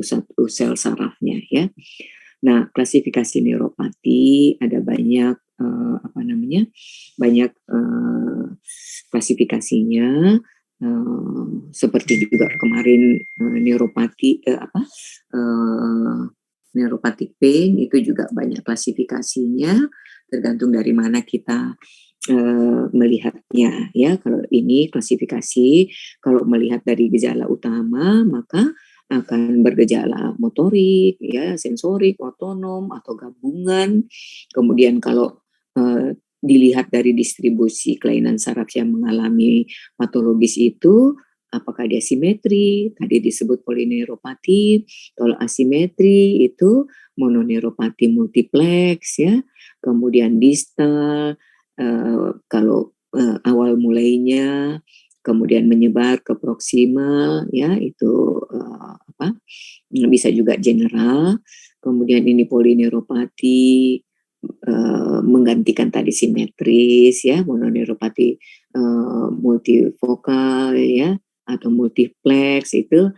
satu-satu sel sarafnya ya. Nah, klasifikasi neuropati ada banyak banyak klasifikasinya. Seperti juga kemarin neuropati neuropathic pain itu juga banyak klasifikasinya, tergantung dari mana kita melihatnya ya. Kalau ini klasifikasi, kalau melihat dari gejala utama maka akan bergejala motorik, ya, sensorik, otonom atau gabungan. Kemudian kalau dilihat dari distribusi kelainan saraf yang mengalami patologis itu, apakah dia simetri, tadi disebut polineuropati. Kalau asimetri itu mononeuropati multiplex ya. Kemudian distal, kalau awal mulainya kemudian menyebar ke proksimal ya, itu bisa juga general. Kemudian ini polineuropati menggantikan tadi simetris ya, mononeuropati multifokal ya, atau multiplex itu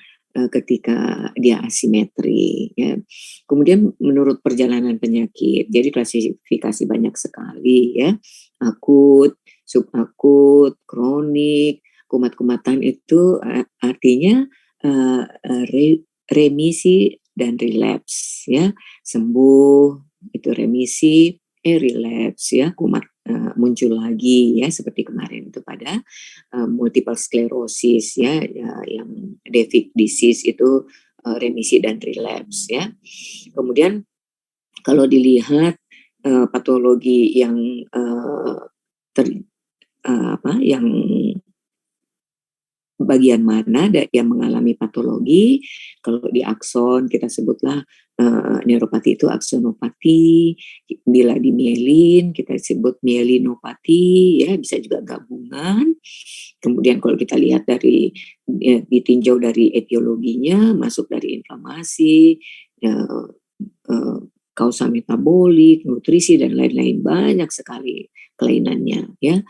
ketika dia asimetri ya. Kemudian menurut perjalanan penyakit, jadi klasifikasi banyak sekali ya, akut, subakut, kronik. Kumat-kumatan itu artinya remisi dan relapse ya, sembuh itu remisi, relapse ya, kumat muncul lagi ya, seperti kemarin itu pada multiple sclerosis ya, yang Devic disease itu remisi dan relapse ya. Kemudian kalau dilihat patologi yang yang bagian mana yang mengalami patologi, kalau di akson kita sebutlah neuropati itu aksonopati, bila di mielin kita sebut mielinopati ya, bisa juga gabungan. Kemudian kalau kita lihat dari ditinjau dari etiologinya, masuk dari inflamasi, kausa metabolik, nutrisi dan lain-lain, banyak sekali kelainannya ya.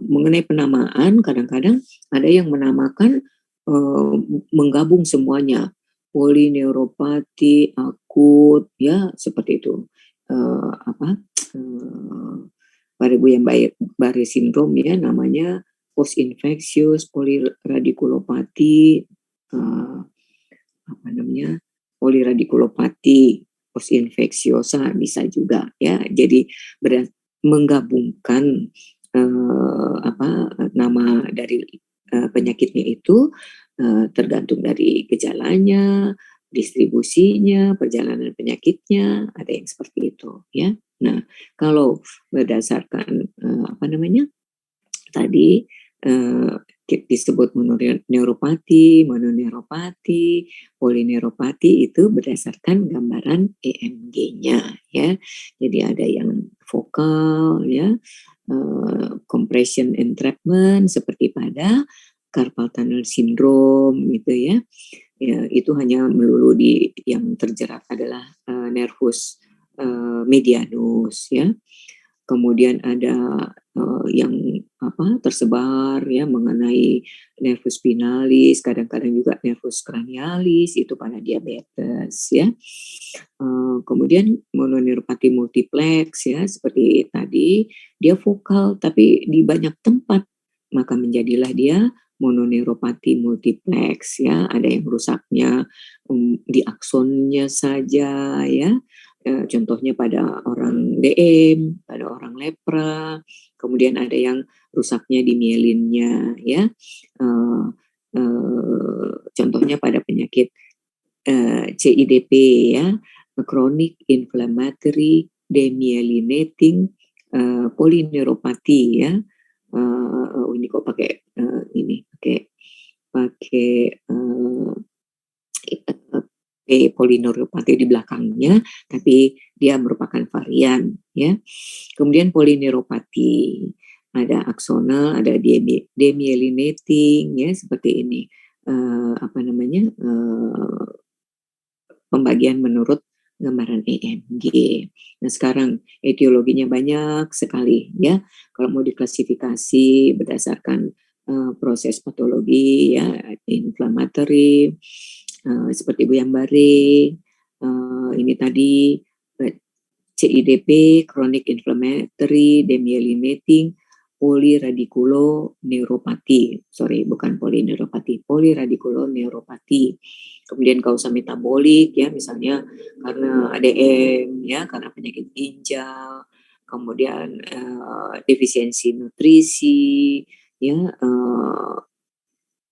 Mengenai penamaan, kadang-kadang ada yang menamakan menggabung semuanya, polineuropati akut ya, seperti itu. Pada Guillain-Barré syndrome ya, namanya post infectious poliradikulopati, poliradikulopati post infecciosa bisa juga ya. Jadi menggabungkan nama dari penyakitnya itu tergantung dari gejalanya, distribusinya, perjalanan penyakitnya, ada yang seperti itu ya. Nah, kalau berdasarkan tadi disebut mononeuropati, polineuropati itu berdasarkan gambaran EMG-nya ya. Jadi ada yang vokal ya, compression entrapment seperti pada carpal tunnel syndrome gitu ya. Ya, itu hanya melulu di yang terjerat adalah nervus medianus ya. Kemudian ada yang tersebar ya mengenai nervus spinalis, kadang-kadang juga nervus cranialis itu pada diabetes ya. Kemudian mononeuropati multiplex ya, seperti tadi dia vokal tapi di banyak tempat, maka menjadilah dia mononeuropati multiplex ya. Ada yang rusaknya di aksonnya saja ya. Contohnya pada orang DM, pada orang lepra, kemudian ada yang rusaknya di mielinnya ya. Contohnya pada penyakit CIDP ya, chronic inflammatory demyelinating polyneuropathy ya. Ini kok pakai polineuropati di belakangnya, tapi dia merupakan varian ya. Kemudian polineuropati, ada aksonal, ada demyelinating ya, seperti ini. Pembagian menurut gambaran EMG. Nah, sekarang etiologinya banyak sekali ya. Kalau mau diklasifikasi berdasarkan proses patologi ya, inflammatory, seperti Guillain-Barré, ini tadi CIDP, chronic inflammatory demyelinating polyradiculoneuropati, bukan polineuropati, polyradiculoneuropati. Kemudian kausa metabolik ya, misalnya karena ADM ya, karena penyakit ginjal, kemudian defisiensi nutrisi ya,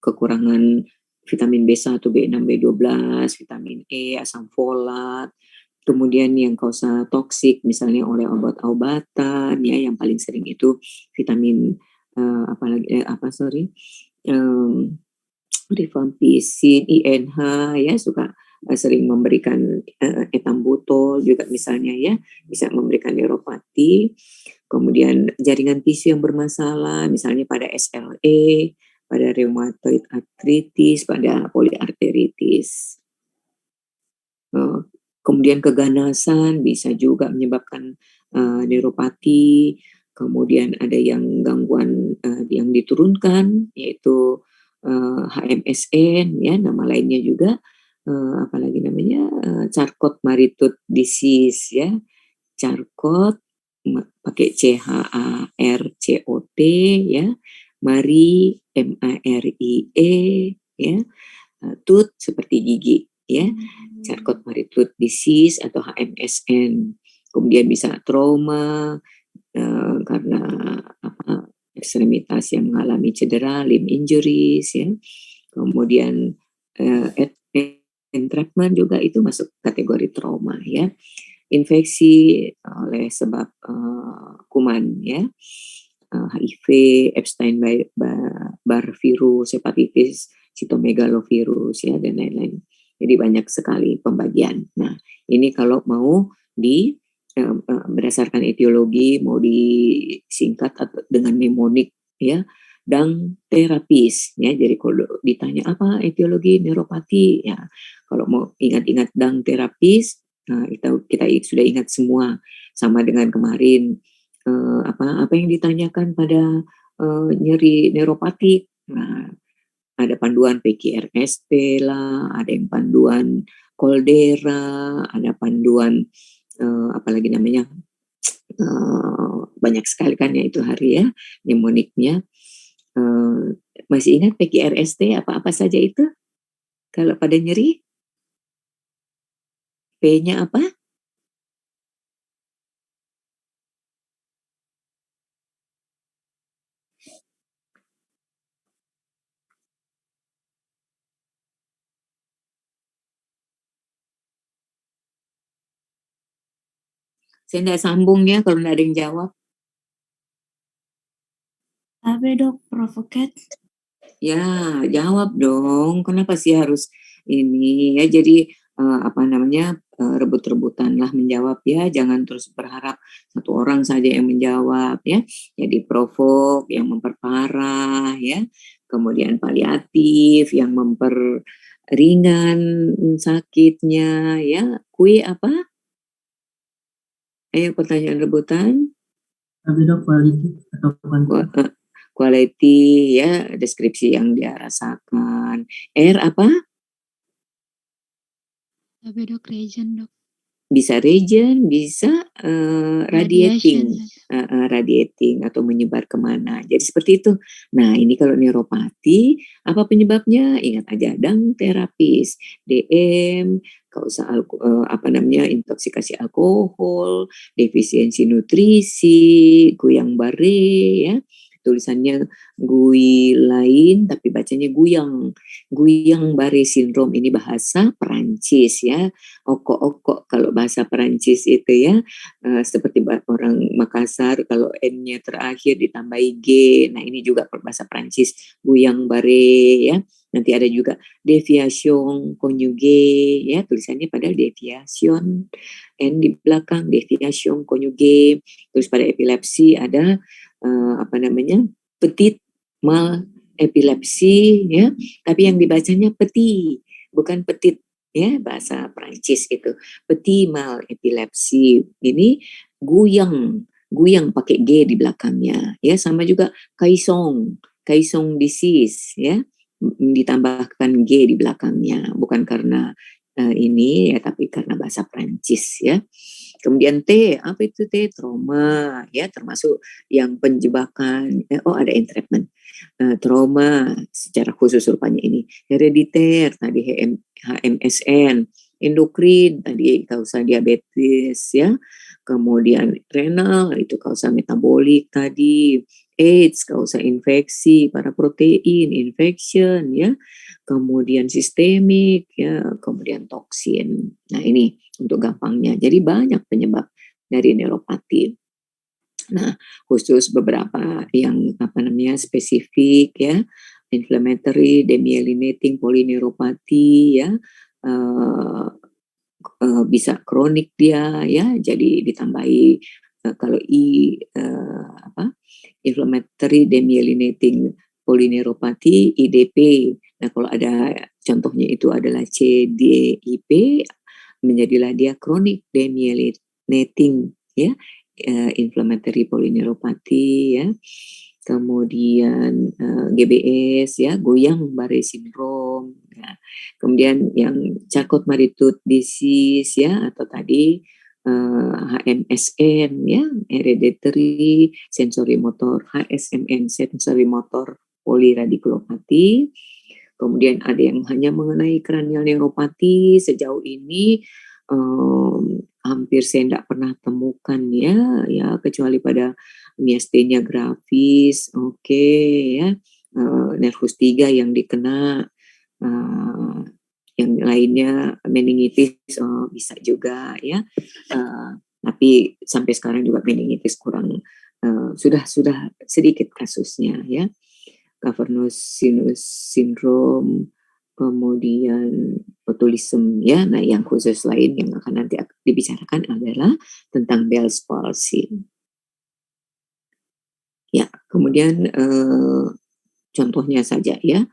kekurangan vitamin B1, B6, B12, vitamin E, asam folat. Kemudian yang kausa toksik misalnya oleh obat-obatan ya, yang paling sering itu vitamin rifampicin, INH ya, suka sering memberikan etambutol juga misalnya ya, bisa memberikan neuropati. Kemudian jaringan tisu yang bermasalah misalnya pada SLE, pada rheumatoid arthritis, pada polyarteritis. Kemudian keganasan bisa juga menyebabkan neuropati. Kemudian ada yang gangguan yang diturunkan yaitu HMSN ya, nama lainnya juga apalagi namanya Charcot-Marie-Tooth disease ya. Charcot pakai CHARCOT ya, Marie MARIE ya, tooth seperti gigi ya, Charcot-Marie-Tooth disease atau HMSN. Kemudian bisa trauma karena ekstremitas yang mengalami cedera, limb injuries ya. Kemudian entrapment juga itu masuk kategori trauma ya. Infeksi oleh sebab kuman ya, HIV, Epstein-Barr virus, hepatitis, cytomegalovirus ya, dan lain-lain. Jadi banyak sekali pembagian. Nah, ini kalau mau berdasarkan etiologi, mau disingkat atau dengan mnemonik ya, dang terapis ya. Jadi kalau ditanya apa etiologi neuropati ya, kalau mau ingat-ingat dang terapis, nah, kita sudah ingat semua, sama dengan kemarin apa yang ditanyakan pada nyeri neuropatik. Nah, ada panduan PQRST lah, ada yang panduan Caldera, ada panduan apalagi namanya banyak sekali kan ya itu hari ya mnemoniknya. Masih ingat PQRST apa-apa saja itu? Kalau pada nyeri, P-nya apa? Saya nggak sambung ya kalau nggak ada yang jawab. Apa dok, provokat? Ya, jawab dong. Kenapa sih harus ini ya? Jadi rebut-rebutan lah menjawab ya. Jangan terus berharap satu orang saja yang menjawab ya. Jadi provok yang memperparah ya. Kemudian paliatif yang memperingan sakitnya ya. Kui apa? Ayo pertanyaan rebutan. Tapi dok, quality atau quantity? Quality ya, deskripsi yang dia rasakan. R apa? Tapi dok, region dok. Bisa region, bisa radiating, radiating atau menyebar kemana. Jadi seperti itu. Nah, ini kalau neuropati, apa penyebabnya? Ingat aja, dang terapis, DM, kausa intoksikasi alkohol, defisiensi nutrisi, Guillain-Barré ya. Tulisannya Guillain tapi bacanya Guyang. Guillain-Barré syndrome ini bahasa Perancis ya. Oko-oko kalau bahasa Perancis itu ya, seperti orang Makassar kalau N-nya terakhir ditambahi G. Nah, ini juga bahasa Perancis, Guillain-Barré ya. Nanti ada juga deviation conjugée ya, tulisannya padahal deviation, N di belakang, deviation conjugée. Terus pada epilepsi ada petit mal epilepsi ya, tapi yang dibacanya petit, bukan petit ya, bahasa Prancis itu. Petit mal epilepsi. Ini Guyang pakai G di belakangnya ya, sama juga Caisson disease ya. ditambahkan G di belakangnya, bukan karena ini ya, tapi karena bahasa Prancis ya. Kemudian T, apa itu T? Trauma ya, termasuk yang penjebakan. Oh, ada entrapment. Trauma secara khusus rupanya ini. Herediter tadi HMSN, endokrin tadi kausa diabetes ya. Kemudian renal itu kausa metabolik tadi. AIDS kausa infeksi pada protein, infection ya. Kemudian sistemik ya, kemudian toksin. Nah, ini untuk gampangnya. Jadi banyak penyebab dari neuropati. Nah, khusus beberapa yang spesifik ya, inflammatory, demyelinating polyneuropathy ya, bisa kronik dia ya, jadi ditambahi kalau inflammatory demyelinating polyneuropathy IDP. Nah, kalau ada contohnya itu adalah CDIP, menjadilah dia chronic demyelinating ya, inflammatory polyneuropathy ya. Kemudian GBS ya, Guillain-Barré syndrome ya. Kemudian yang Charcot-Marie-Tooth disease ya, atau tadi HMSN ya, hereditary sensory motor, HSMN sensory motor polyradiculopathy. Kemudian ada yang hanya mengenai cranial neuropati. Sejauh ini hampir saya tidak pernah temukan ya kecuali pada miastenia gravis, ya, nervus 3 yang dikena, yang lainnya meningitis bisa juga ya, tapi sampai sekarang juga meningitis kurang, sudah sedikit kasusnya ya. Cavernous sinus syndrome, kemudian botulism ya. Nah, yang khusus lain yang akan nanti dibicarakan adalah tentang Bell's palsy. Ya, kemudian contohnya saja ya,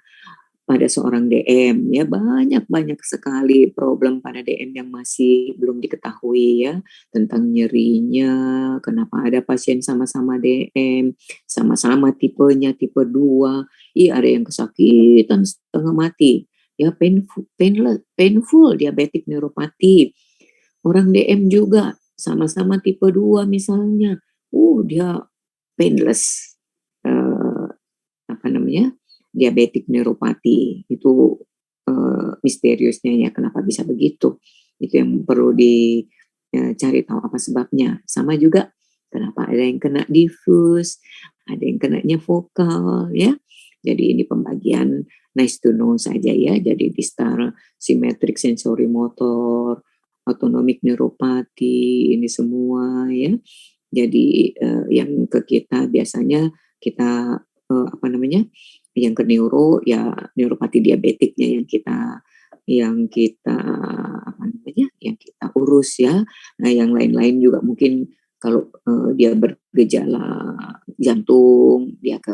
pada seorang DM ya, banyak sekali problem pada DM yang masih belum diketahui ya, tentang nyerinya, kenapa ada pasien sama-sama DM, sama-sama tipenya tipe 2, ada yang kesakitan setengah mati, ya painful diabetic neuropathy. Orang DM juga sama-sama tipe 2 misalnya, dia painless, diabetic neuropathy. Itu misteriusnya ya, kenapa bisa begitu. Itu yang perlu dicari tahu apa sebabnya. Sama juga kenapa ada yang kena diffuse, ada yang kenanya vokal ya. Jadi ini pembagian nice to know saja ya. Jadi distal symmetric sensory motor, autonomic neuropathy, ini semua ya. Jadi yang ke kita biasanya kita yang ke neuro ya, neuropati diabetiknya yang kita urus ya. Nah, yang lain-lain juga mungkin kalau dia bergejala jantung, dia ke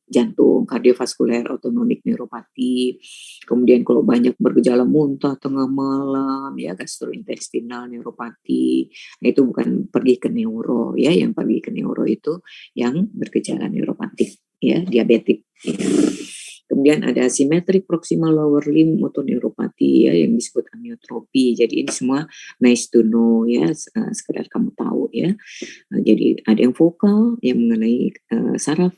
jantung, kardiovaskuler autonomic neuropati. Kemudian kalau banyak bergejala muntah tengah malam ya, gastrointestinal neuropati. Nah, itu bukan pergi ke neuro ya, yang pergi ke neuro itu yang bergejala neuropatik ya, diabetik ya. Kemudian ada symmetric proximal lower limb motoneuropati ya, yang disebut amyotropi. Jadi ini semua nice to know ya, sekedar kamu tahu ya. Jadi ada yang vokal yang mengenai saraf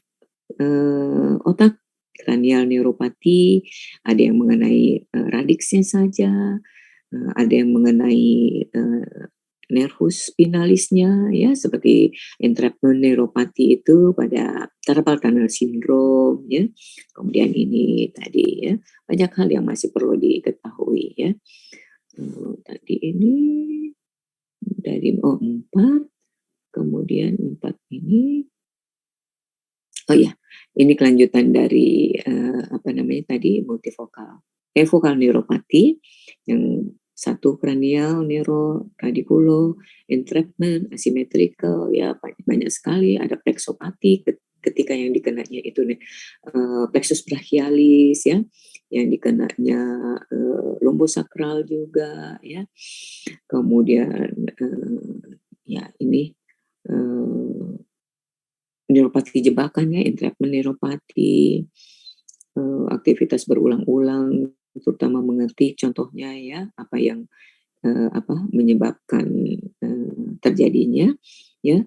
otak, cranial neuropati, ada yang mengenai radiksnya saja, ada yang mengenai nervus spinalisnya ya, seperti entrapment neuropati itu pada carpal tunnel syndrome ya. Kemudian ini tadi ya, banyak hal yang masih perlu diketahui ya. Tadi ini dari 4, kemudian 4 ini, ini kelanjutan dari tadi multivokal, vokal neuropati yang satu cranial neuro radiculo entrapment asymmetrical ya, banyak sekali. Ada plexopati ketika yang dikenanya itu plexus brachialis ya, yang dikenanya lumbosakral juga ya. Kemudian ini neuropati jebakan ya, entrapment neuropati. aktivitas berulang-ulang, terutama mengetik contohnya ya, apa yang menyebabkan terjadinya ya,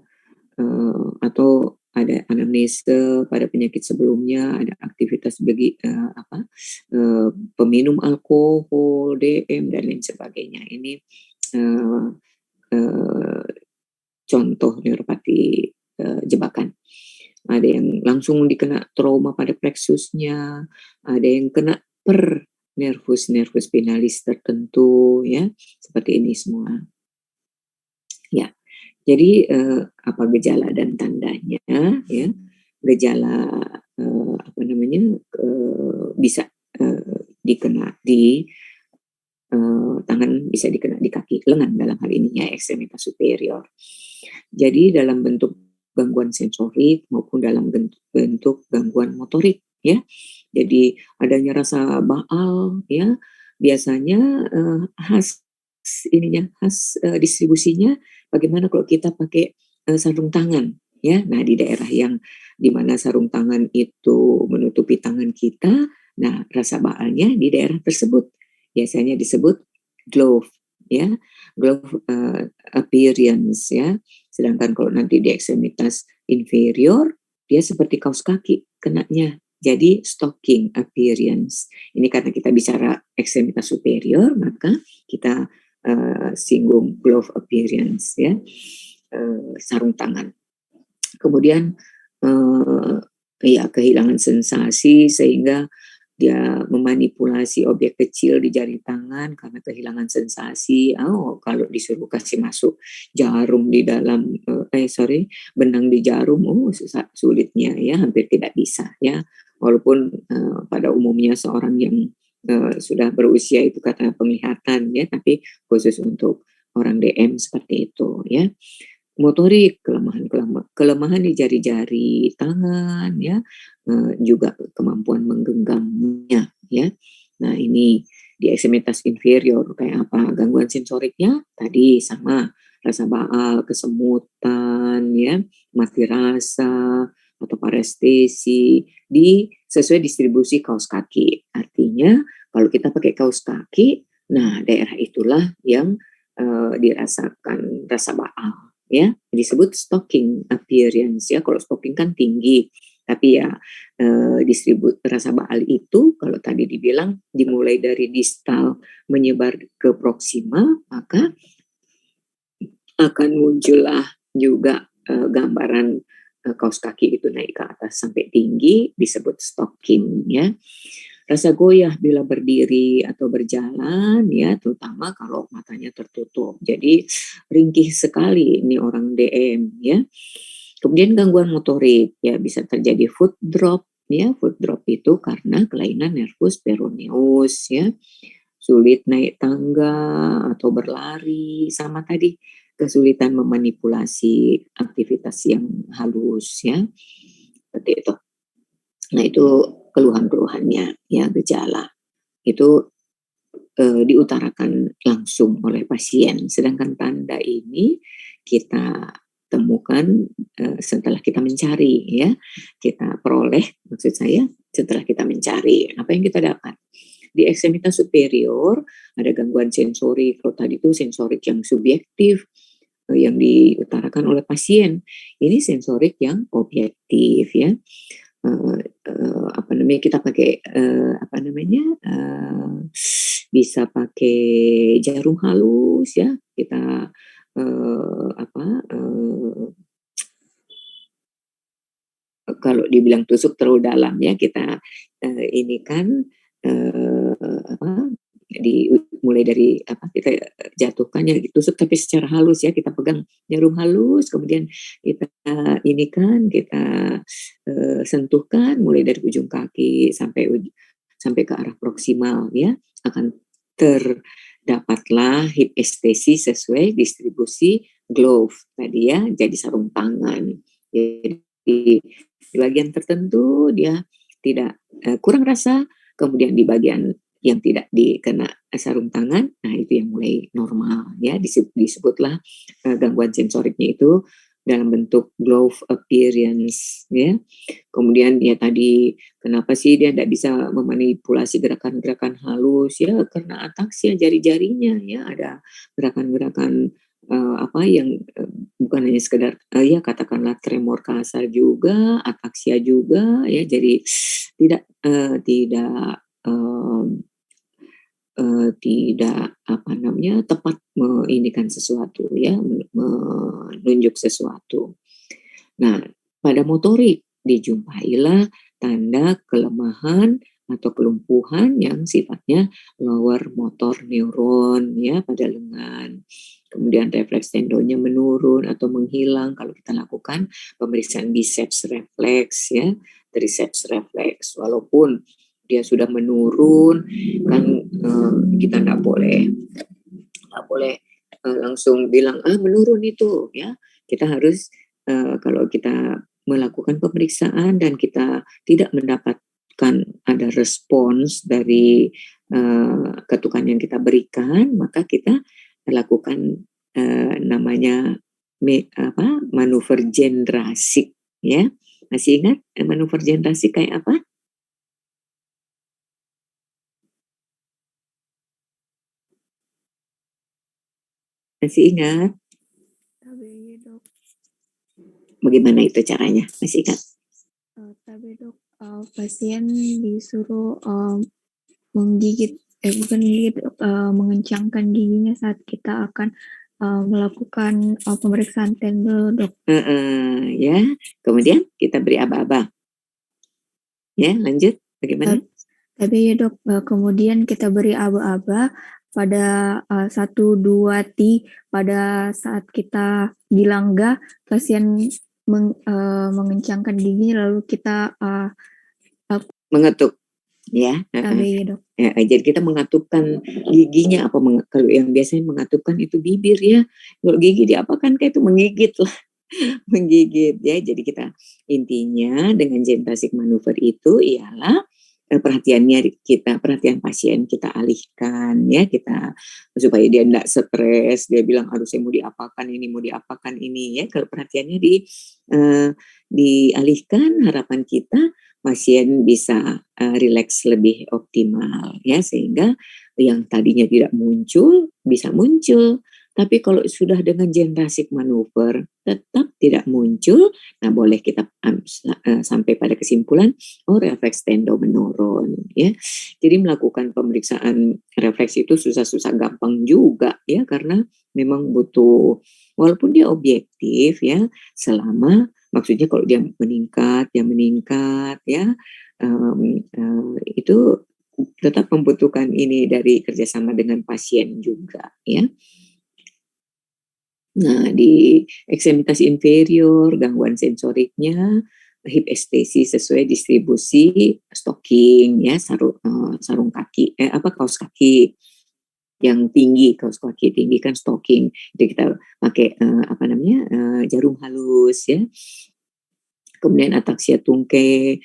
atau ada anamnesa pada penyakit sebelumnya, ada aktivitas peminum alkohol, DM dan lain sebagainya. Ini uh, uh, contoh neuropati jebakan. Ada yang langsung dikena trauma pada plexusnya, ada yang kena per nervus spinalis tertentu ya, seperti ini semua. Ya. Jadi apa gejala dan tandanya ya? Gejala bisa dikena di tangan, bisa dikena di kaki, lengan dalam hal ini ya, ekstremitas superior. Jadi dalam bentuk gangguan sensorik maupun dalam bentuk gangguan motorik ya. Jadi adanya rasa baal ya, biasanya khas distribusinya bagaimana kalau kita pakai sarung tangan ya. Nah, di daerah yang dimana sarung tangan itu menutupi tangan kita, nah rasa baalnya di daerah tersebut biasanya disebut glove ya, glove appearance ya. Sedangkan kalau nanti di ekstremitas inferior dia seperti kaos kaki kenanya, jadi stocking appearance. Ini karena kita bicara ekstremitas superior, maka kita singgung glove appearance ya, sarung tangan. Kemudian kehilangan sensasi sehingga dia memanipulasi objek kecil di jari tangan karena kehilangan sensasi. Kalau disuruh kasih masuk jarum di dalam benang di jarum, sulitnya ya, hampir tidak bisa ya. Walaupun pada umumnya seorang yang sudah berusia itu kata penglihatan ya, tapi khusus untuk orang DM seperti itu ya. Motorik, kelemahan di jari-jari tangan ya, juga kemampuan menggenggamnya ya. Nah, ini di ekstremitas inferior kayak apa? Gangguan sensoriknya tadi sama, rasa baal, kesemutan ya, mati rasa atau parestesi sesuai distribusi kaos kaki. Artinya kalau kita pakai kaos kaki, nah daerah itulah yang dirasakan rasa baal ya, disebut stocking appearance ya. Kalau stocking kan tinggi, tapi ya rasa baal itu kalau tadi dibilang dimulai dari distal menyebar ke proksima, maka akan muncullah juga gambaran kaos kaki itu naik ke atas sampai tinggi, disebut stocking ya. Rasa goyah bila berdiri atau berjalan ya, terutama kalau matanya tertutup. Jadi ringkih sekali ini orang DM ya. Kemudian gangguan motorik ya, bisa terjadi foot drop ya. Foot drop itu karena kelainan nervus peroneus ya. Sulit naik tangga atau berlari, sama tadi kesulitan memanipulasi aktivitas yang halus ya. Seperti itu. Nah, itu keluhan-keluhannya ya, gejala itu diutarakan langsung oleh pasien. Sedangkan tanda ini kita temukan setelah kita mencari ya, kita peroleh, maksud saya setelah kita mencari. Apa yang kita dapat di ekstremitas superior, ada gangguan sensorik. Kalau tadi itu sensorik yang subjektif yang diutarakan oleh pasien, ini sensorik yang objektif ya. Kita pakai bisa pakai jarum halus ya, kita kalau dibilang tusuk terlalu dalam ya, kita ini kan mulai dari kita jatuhkannya ditusuk tapi secara halus ya, kita pegang jarum halus, kemudian kita kita sentuhkan mulai dari ujung kaki sampai ke arah proksimal ya, akan terdapatlah hipestesis sesuai distribusi glove tadi ya, jadi sarung tangan. Jadi di bagian tertentu dia tidak kurang rasa, kemudian di bagian yang tidak dikena sarung tangan, nah itu yang mulai normal ya, disebutlah gangguan sensoriknya itu dalam bentuk glove appearance, ya. Kemudian ya tadi, kenapa sih dia tidak bisa memanipulasi gerakan-gerakan halus, ya karena ataksia jari-jarinya, ya ada gerakan-gerakan apa yang bukan hanya sekedar ya katakanlah tremor kasar juga, ataksia juga, ya jadi tidak apa namanya tepat menginikan sesuatu, ya menunjuk sesuatu. Nah, pada motorik dijumpailah tanda kelemahan atau kelumpuhan yang sifatnya lower motor neuron, ya pada lengan. Kemudian refleks tendonya menurun atau menghilang kalau kita lakukan pemeriksaan biceps reflex, ya triceps reflex. Walaupun dia sudah menurun, kan kita nggak boleh langsung bilang menurun itu, ya. Kita harus kalau kita melakukan pemeriksaan dan kita tidak mendapatkan ada respons dari ketukan yang kita berikan, maka kita lakukan namanya manuver gendrasik, ya. Masih ingat manuver gendrasik kayak apa? Masih ingat? Tabe dok. Bagaimana itu caranya? Masih ingat? Tabe dok, pasien disuruh menggigit, bukan gigit, mengencangkan giginya saat kita akan melakukan pemeriksaan tendo dok. Ya, kemudian kita beri aba-aba. Ya, lanjut. Bagaimana? Tabe ya dok, kemudian kita beri aba-aba pada 1, 2, 3 pada saat kita bilang enggak, pasien mengencangkan giginya lalu kita mengetuk, ya. tabe ya dok. Ya, jadi kita mengatupkan giginya kalau yang biasanya mengatupkan itu bibir, ya. Kalau gigi diapakan kayak itu menggigit lah. Menggigit, ya. Jadi kita intinya dengan gendrasik manuver itu ialah perhatian pasien kita alihkan, ya, kita supaya dia tidak stres, dia bilang aduh saya mau diapakan ini, ya. Kalau perhatiannya dialihkan, harapan kita pasien bisa rileks lebih optimal, ya, sehingga yang tadinya tidak muncul bisa muncul. Tapi kalau sudah dengan gendrasik manuver tetap tidak muncul, nah boleh kita sampai pada kesimpulan refleks tendo menurun, ya. Jadi melakukan pemeriksaan refleks itu susah-susah gampang juga, ya, karena memang butuh, walaupun dia objektif, ya, selama maksudnya kalau dia meningkat, ya, itu tetap membutuhkan ini dari kerjasama dengan pasien juga, ya. Nah, di ekstremitas inferior, gangguan sensoriknya, hipestesis sesuai distribusi stocking, ya, sarung kaki, kaos kaki yang tinggi, kaos kaki tinggi kan stocking. Jadi kita pakai jarum halus, ya. Kemudian ataksia tungkai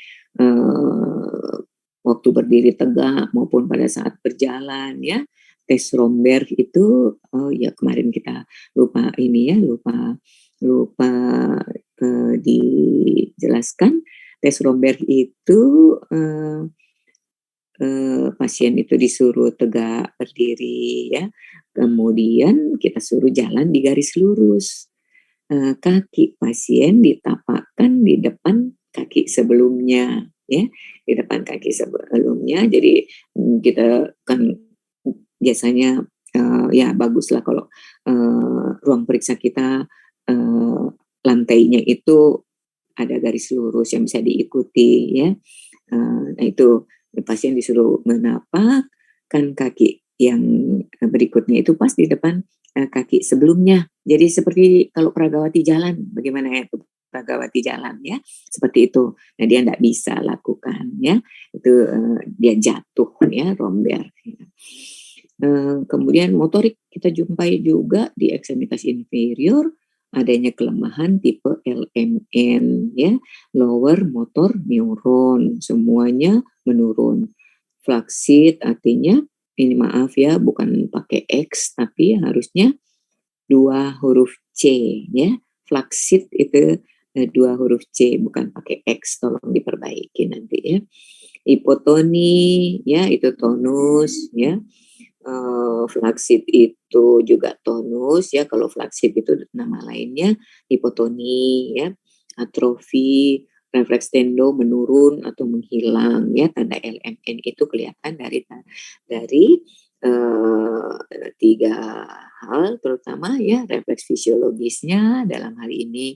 waktu berdiri tegak maupun pada saat berjalan, ya. Tes Romberg itu ya kemarin kita lupa dijelaskan. Tes Romberg itu pasien itu disuruh tegak berdiri, ya. Kemudian kita suruh jalan di garis lurus. Kaki pasien ditapakkan di depan kaki sebelumnya, ya, di depan kaki sebelumnya. Jadi kita kan biasanya ya baguslah kalau ruang periksa kita lantainya itu ada garis lurus yang bisa diikuti, ya. Nah itu pasien disuruh menapakkan kaki yang berikutnya itu pas di depan kaki sebelumnya. Jadi seperti kalau Pragawati jalan, bagaimana ya Pragawati jalan, ya, seperti itu. Nah dia tidak bisa lakukan, ya, itu dia jatuh, ya, Romberg. Kemudian motorik kita jumpai juga di ekstremitas inferior adanya kelemahan tipe LMN, ya, lower motor neuron, semuanya menurun. Flaccid artinya ini maaf ya bukan pakai X tapi harusnya 2 huruf C, ya. Flaxseed itu 2 huruf C, bukan pakai X, tolong diperbaiki nanti ya. Hipotoni ya itu tonus ya. Flaxseed itu juga tonus ya. Kalau flaxseed itu nama lainnya hipotoni ya. Atrofi, refleks tendo menurun atau menghilang ya. Tanda LMN itu kelihatan dari 3 hal terutama ya, refleks fisiologisnya dalam hal ini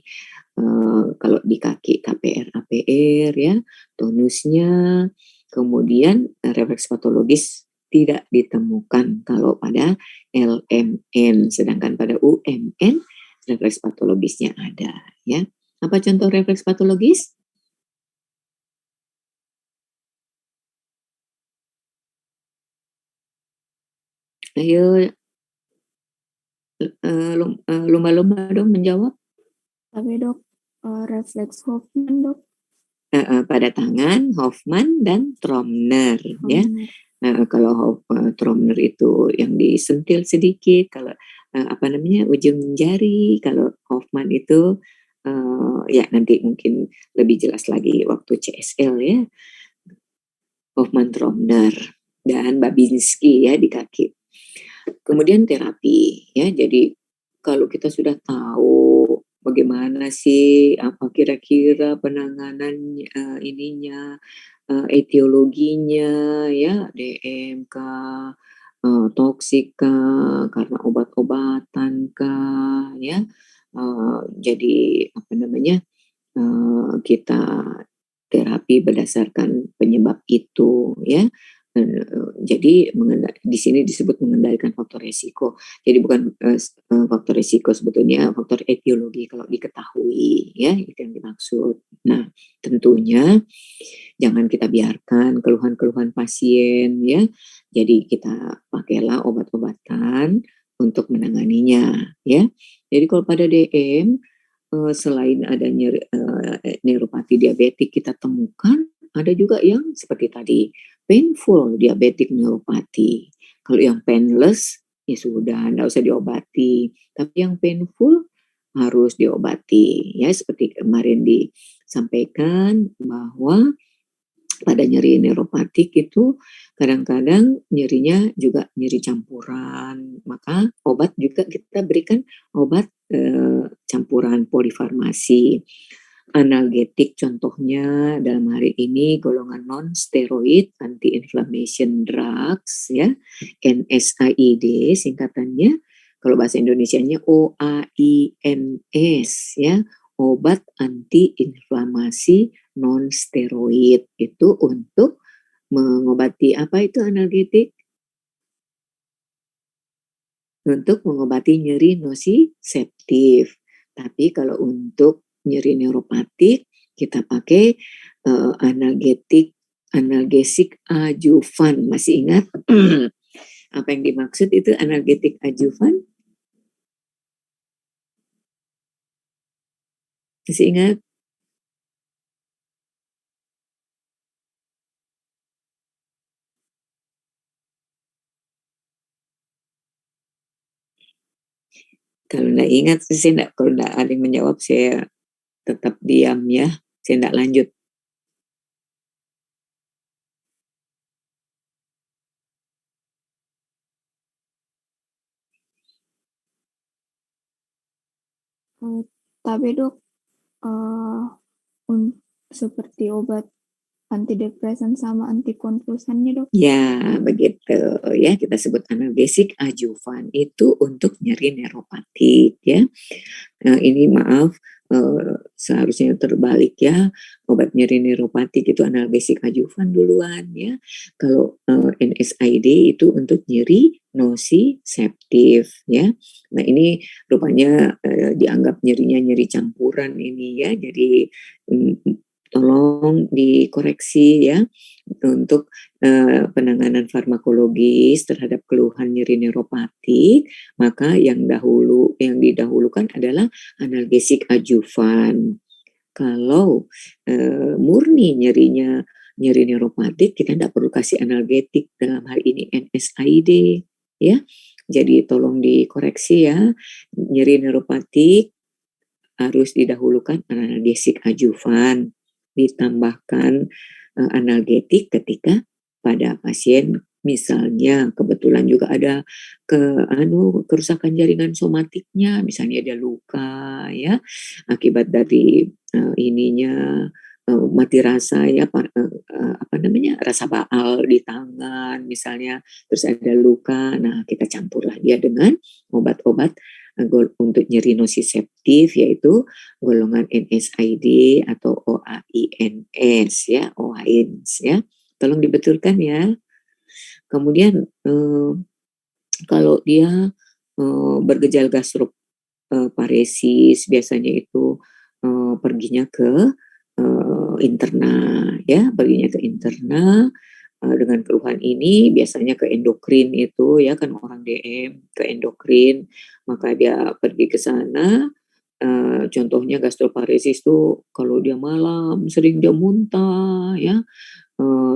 kalau di kaki KPR APR ya, tonusnya, kemudian refleks patologis tidak ditemukan kalau pada LMN, sedangkan pada UMN refleks patologisnya ada ya. Apa contoh refleks patologis? Ayo lumba-lumba dong menjawab. Tapi dok, refleks Hoffman dok. Pada tangan, Hoffman dan Tromner ya. Kalau Tromner itu yang disentil sedikit, kalau ujung jari, kalau Hoffman itu ya nanti mungkin lebih jelas lagi waktu CSL ya. Hoffman Tromner dan Babinski ya di kaki. Kemudian terapi ya. Jadi kalau kita sudah tahu bagaimana sih apa kira-kira penanganan etiologinya ya, DMK, toksika karena obat-obatan kah ya. Jadi kita terapi berdasarkan penyebab itu ya. Jadi di sini disebut mengendalikan faktor risiko. Jadi bukan faktor risiko, sebetulnya faktor etiologi kalau diketahui ya, itu yang dimaksud. Nah, tentunya jangan kita biarkan keluhan-keluhan pasien ya. Jadi kita pakailah obat-obatan untuk menanganinya ya. Jadi kalau pada DM selain ada neuropati diabetik kita temukan ada juga yang seperti tadi painful diabetik neuropati. Kalau yang painless ya sudah enggak usah diobati. Tapi yang painful harus diobati ya, seperti kemarin disampaikan bahwa pada nyeri neuropatik itu kadang-kadang nyerinya juga nyeri campuran, maka obat juga kita berikan obat campuran polifarmasi. Analgetik contohnya dalam hari ini golongan non-steroid anti-inflammation drugs ya, NSAID singkatannya. Kalau bahasa Indonesianya OAINS ya, obat anti-inflamasi non-steroid itu untuk mengobati apa itu analgetik? Untuk mengobati nyeri nociceptif. Tapi kalau untuk nyeri neuropatik kita pakai analgesik adjuvan. Masih ingat apa yang dimaksud itu analgetik adjuvan? Masih ingat? Kalau enggak ingat sih kalau enggak ada yang menjawab saya tetap diam ya, saya enggak lanjut. Tapi dok, seperti obat antidepresan sama antikonvulsannya dok? Ya begitu ya, kita sebut analgesik adjuvan itu untuk nyeri neuropatik ya. Ini maaf seharusnya terbalik ya, obat nyeri neuropatik itu analgesik adjuvan duluan ya. Kalau NSAID itu untuk nyeri nociceptif ya. Nah ini rupanya dianggap nyerinya nyeri campuran ini ya, jadi tolong dikoreksi ya untuk penanganan farmakologis terhadap keluhan nyeri neuropatik, maka yang didahulukan adalah analgesik adjuvan. Kalau murni nyeri neuropatik kita tidak perlu kasih analgetik, dalam hal ini NSAID ya. Jadi tolong dikoreksi ya, nyeri neuropatik harus didahulukan analgesik adjuvan, ditambahkan analgetik ketika pada pasien misalnya kebetulan juga ada kerusakan jaringan somatiknya, misalnya ada luka ya akibat dari mati rasa ya rasa baal di tangan misalnya, terus ada luka. Nah, kita campurlah dia dengan obat-obat untuk nyeri nosiseptif, yaitu golongan NSAID atau OAINS ya, OAINS ya. Tolong dibetulkan ya. Kemudian kalau dia bergejala gastroparesis biasanya itu perginya ke interna ya, dengan keluhan ini biasanya ke endokrin itu ya kan, orang DM ke endokrin, maka dia pergi ke sana. Contohnya gastroparesis tuh kalau dia malam sering dia muntah ya,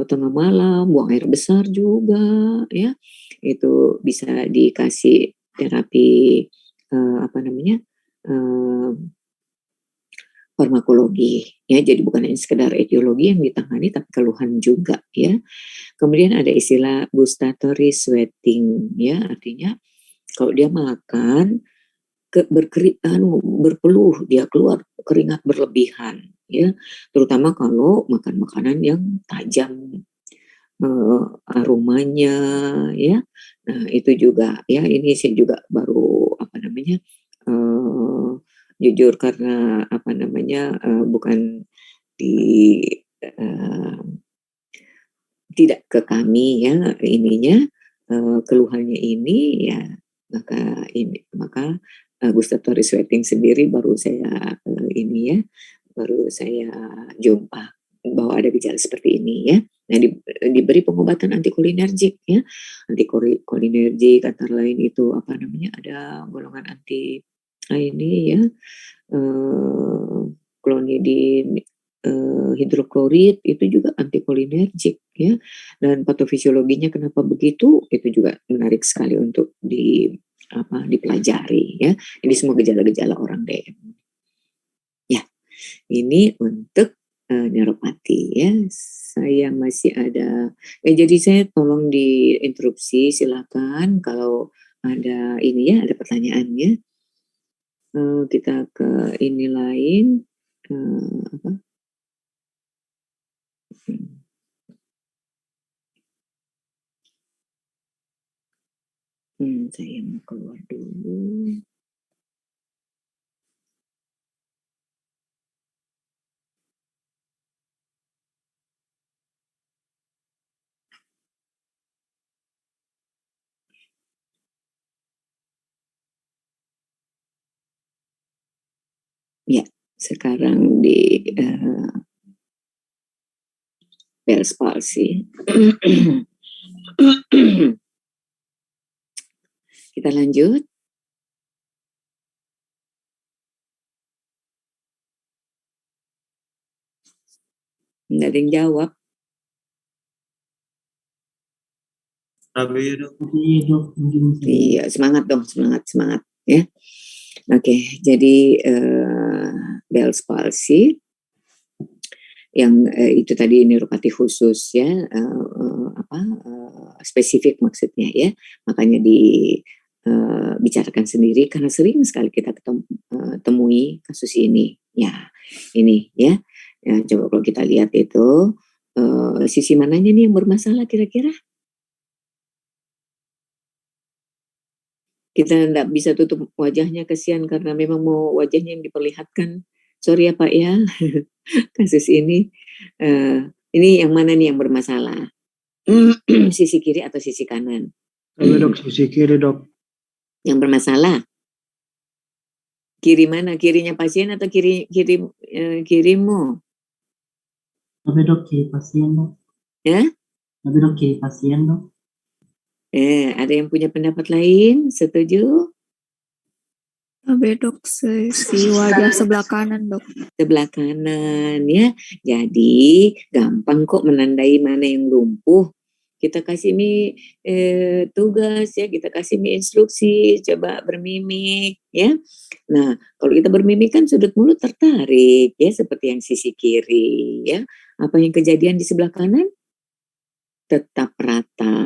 tengah malam buang air besar juga ya, itu bisa dikasih terapi farmakologi ya, jadi bukan hanya sekedar etiologi yang ditangani tapi keluhan juga ya. Kemudian ada istilah gustatory sweating ya, artinya kalau dia makan berpeluh, dia keluar keringat berlebihan ya, terutama kalau makan makanan yang tajam aromanya ya. Nah, itu juga ya, ini saya juga baru jujur karena bukan di tidak ke kami ya keluhannya ini ya, maka gustatory sweating sendiri baru saya baru saya jumpa bahwa ada gejala seperti ini ya. Nah, diberi pengobatan antikolinergik ya, antikolinergik antara lain itu ada golongan anti ini ya, klonidin hidroklorid itu juga antikolinergik ya, dan patofisiologinya kenapa begitu itu juga menarik sekali untuk dipelajari ya. Ini semua gejala-gejala orang DM ya. Ini untuk neuropati ya. Saya masih ada jadi saya tolong diinterupsi, silakan kalau ada ini ya, ada pertanyaannya. Kita ke ini lain saya mau keluar dulu. Ya, sekarang di Bell's palsy. Kita lanjut. Nggak ada yang jawab. Iya, semangat dong, semangat ya. Oke, jadi Bell's palsy yang itu tadi neuropati khusus ya, spesifik maksudnya ya, makanya dibicarakan sendiri karena sering sekali kita temui kasus ini ya. Ini ya, coba kalau kita lihat itu sisi mananya nih yang bermasalah kira-kira? Kita nggak bisa tutup wajahnya, kesian karena memang mau wajahnya yang diperlihatkan. Sorry ya Pak ya, kasus ini yang mana nih yang bermasalah? Sisi kiri atau sisi kanan? Dok, sisi kiri dok. Yang bermasalah? Kiri mana? Kirinya pasien atau kirimu? Tapi dok, kiri pasien dok. Ya? Tapi dok, kiri pasien dok. Ada yang punya pendapat lain? Setuju? Tapi dok, si wajah sebelah kanan dok. Sebelah kanan ya. Jadi gampang kok menandai mana yang lumpuh. kita kasih tugas ya, kita kasih instruksi, coba bermimik ya. Nah, kalau kita bermimik kan sudut mulut tertarik ya, seperti yang sisi kiri ya. Apa yang kejadian di sebelah kanan? Tetap rata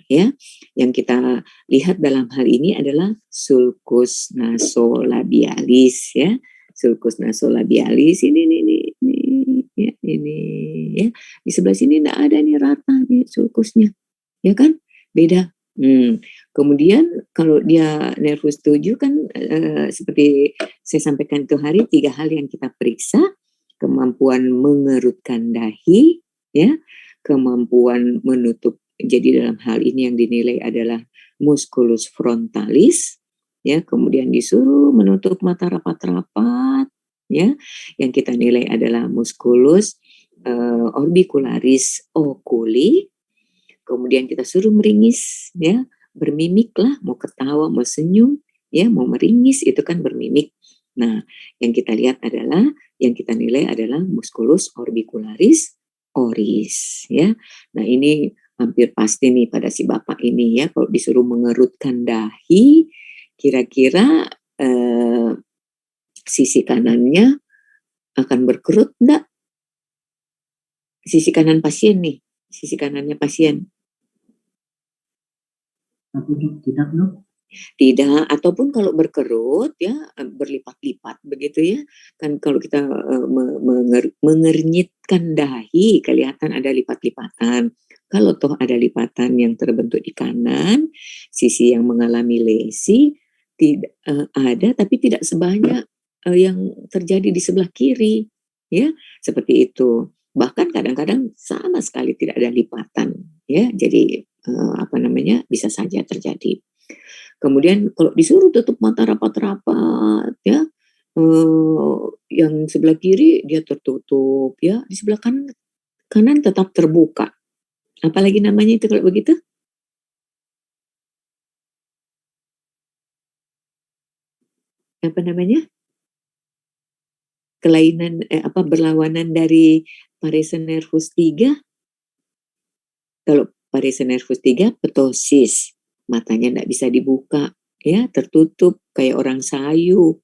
ya. Yang kita lihat dalam hal ini adalah sulcus nasolabialis ya. Sulcus nasolabialis ini ya, ini ya. Di sebelah sini enggak ada nih rata nih sulcusnya. Ya kan? Beda. Kemudian kalau dia nervus 7 kan seperti saya sampaikan itu hari 3 hal yang kita periksa, kemampuan mengerutkan dahi ya, kemampuan menutup. Jadi dalam hal ini yang dinilai adalah musculus frontalis ya, kemudian disuruh menutup mata rapat-rapat ya. Yang kita nilai adalah musculus orbicularis oculi. Kemudian kita suruh meringis ya, bermimik lah, mau ketawa, mau senyum ya, mau meringis itu kan bermimik. Nah, yang kita lihat adalah, yang kita nilai adalah musculus orbicularis oris ya. Nah, ini hampir pasti nih pada si bapak ini ya, kalau disuruh mengerutkan dahi, kira-kira sisi kanannya akan berkerut enggak? Sisi kanan pasien nih, sisi kanannya pasien. Tapi dok, tidak dok. Tidak, ataupun kalau berkerut ya berlipat-lipat begitu ya. Kan kalau kita mengernyitkan dahi kelihatan ada lipat-lipatan. Kalau toh ada lipatan yang terbentuk di kanan, sisi yang mengalami lesi tidak ada, tapi tidak sebanyak yang terjadi di sebelah kiri ya, seperti itu. Bahkan kadang-kadang sama sekali tidak ada lipatan ya. Jadi bisa saja terjadi. Kemudian kalau disuruh tutup mata rapat-rapat ya, yang sebelah kiri dia tertutup ya, di sebelah kanan tetap terbuka. Apalagi namanya itu kalau begitu? Apa namanya? Kelainan berlawanan dari parese nervus 3. Kalau parese nervus 3 ptosis, matanya enggak bisa dibuka ya, tertutup kayak orang sayu.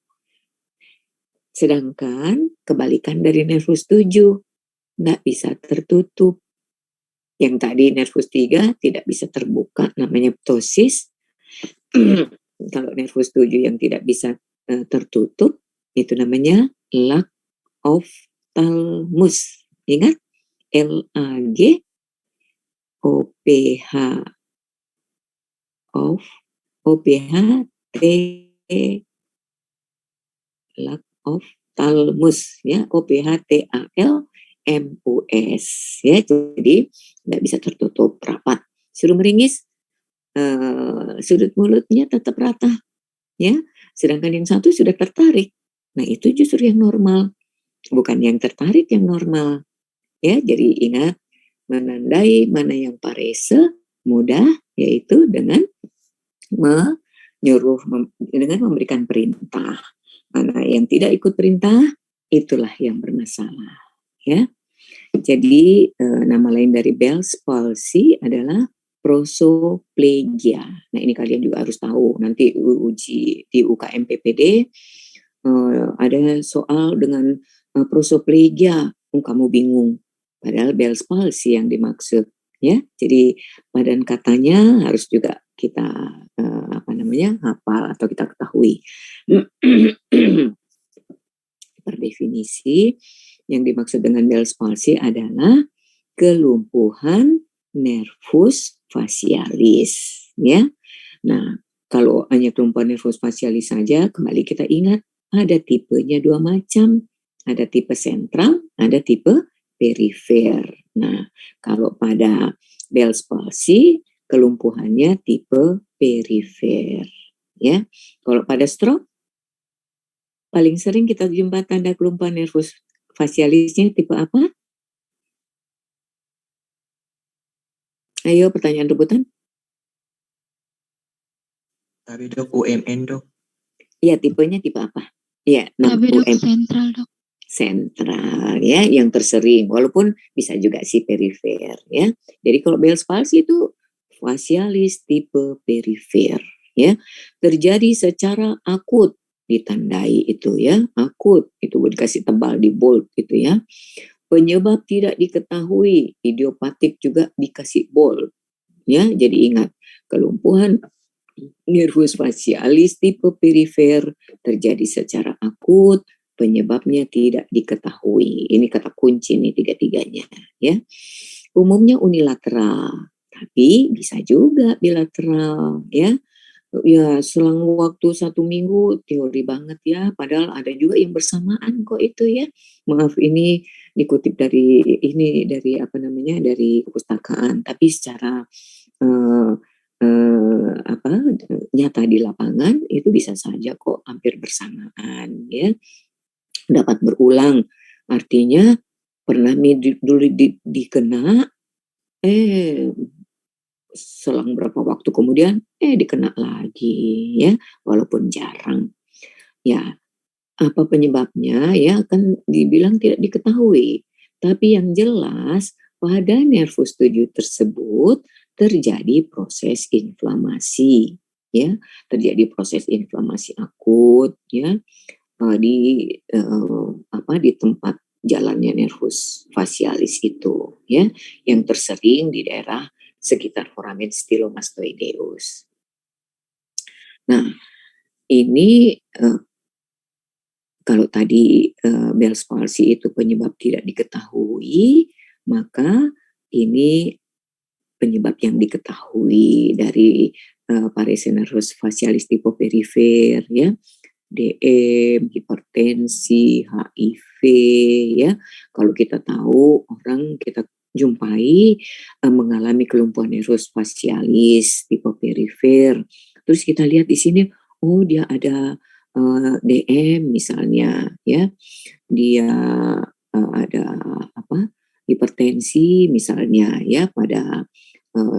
Sedangkan kebalikan dari nervus 7, enggak bisa tertutup. Yang tadi nervus 3 tidak bisa terbuka, namanya ptosis. Kalau nervus 7 yang tidak bisa tertutup, itu namanya lack of thalmus. Ingat? LAG OPH of OPH T lack of thalmus ya, OPH TAL MUS ya. Jadi nggak bisa tertutup rapat. Suruh meringis, sudut mulutnya tetap rata ya. Sedangkan yang satu sudah tertarik. Nah, itu justru yang normal, bukan yang tertarik yang normal ya. Jadi ingat, menandai mana yang parese mudah yaitu dengan dengan memberikan perintah. Mana yang tidak ikut perintah, itulah yang bermasalah ya. Jadi nama lain dari Bell's palsy adalah prosoplegia. Nah, ini kalian juga harus tahu. Nanti uji di UKM PPD ada soal dengan prosoplegia. Kamu bingung. Padahal Bell's palsy yang dimaksud ya. Jadi badan katanya harus juga kita hafal atau kita ketahui. Per definisi, yang dimaksud dengan Bell's palsy adalah kelumpuhan nervus facialis ya. Nah, kalau hanya kelumpuhan nervus facialis saja, kembali kita ingat ada tipenya 2 macam. Ada tipe sentral, ada tipe perifer. Nah, kalau pada Bell's palsy kelumpuhannya tipe perifer ya. Kalau pada stroke paling sering kita jumpa tanda kelumpuhan nervus facialisnya tipe apa? Ayo, pertanyaan rebutan. Tapi dok, UMN dok. Iya, tipenya tipe apa? Iya, Tapi dok UM. sentral dok. sentral ya, yang tersering, walaupun bisa juga si perifer ya. Jadi kalau Bell's palsy itu facialis tipe perifer ya, terjadi secara akut, ditandai itu ya, akut, itu dikasih tebal di bold gitu ya. Penyebab tidak diketahui, idiopatik juga dikasih bold ya. Jadi ingat, kelumpuhan nervus facialis tipe perifer terjadi secara akut, penyebabnya tidak diketahui. Ini kata kunci nih tiga-tiganya ya. Umumnya unilateral, tapi bisa juga bilateral ya. Ya, selang waktu 1 minggu teori banget ya, padahal ada juga yang bersamaan kok itu ya. Maaf, ini dikutip dari apa namanya, dari perpustakaan, tapi secara eh, apa, nyata di lapangan itu bisa saja kok hampir bersamaan ya, dapat berulang. Artinya pernah dulu dikena, eh selang berapa waktu kemudian dikena lagi ya, walaupun jarang. Ya, apa penyebabnya ya kan dibilang tidak diketahui. Tapi yang jelas pada nervus 7 tersebut terjadi proses inflamasi ya, terjadi proses inflamasi akut ya, di tempat jalannya nervus facialis itu ya, yang tersering di daerah sekitar foramen stylomastoideus. Nah, ini kalau tadi Bell's palsy itu penyebab tidak diketahui, maka ini penyebab yang diketahui dari paresis nervus facialis tipe perifer ya, DM, hipertensi, HIV ya. Kalau kita tahu orang kita jumpai mengalami kelumpuhan nervus facialis tipe perifer, terus kita lihat di sini, oh dia ada DM misalnya ya, dia ada apa, hipertensi misalnya ya, pada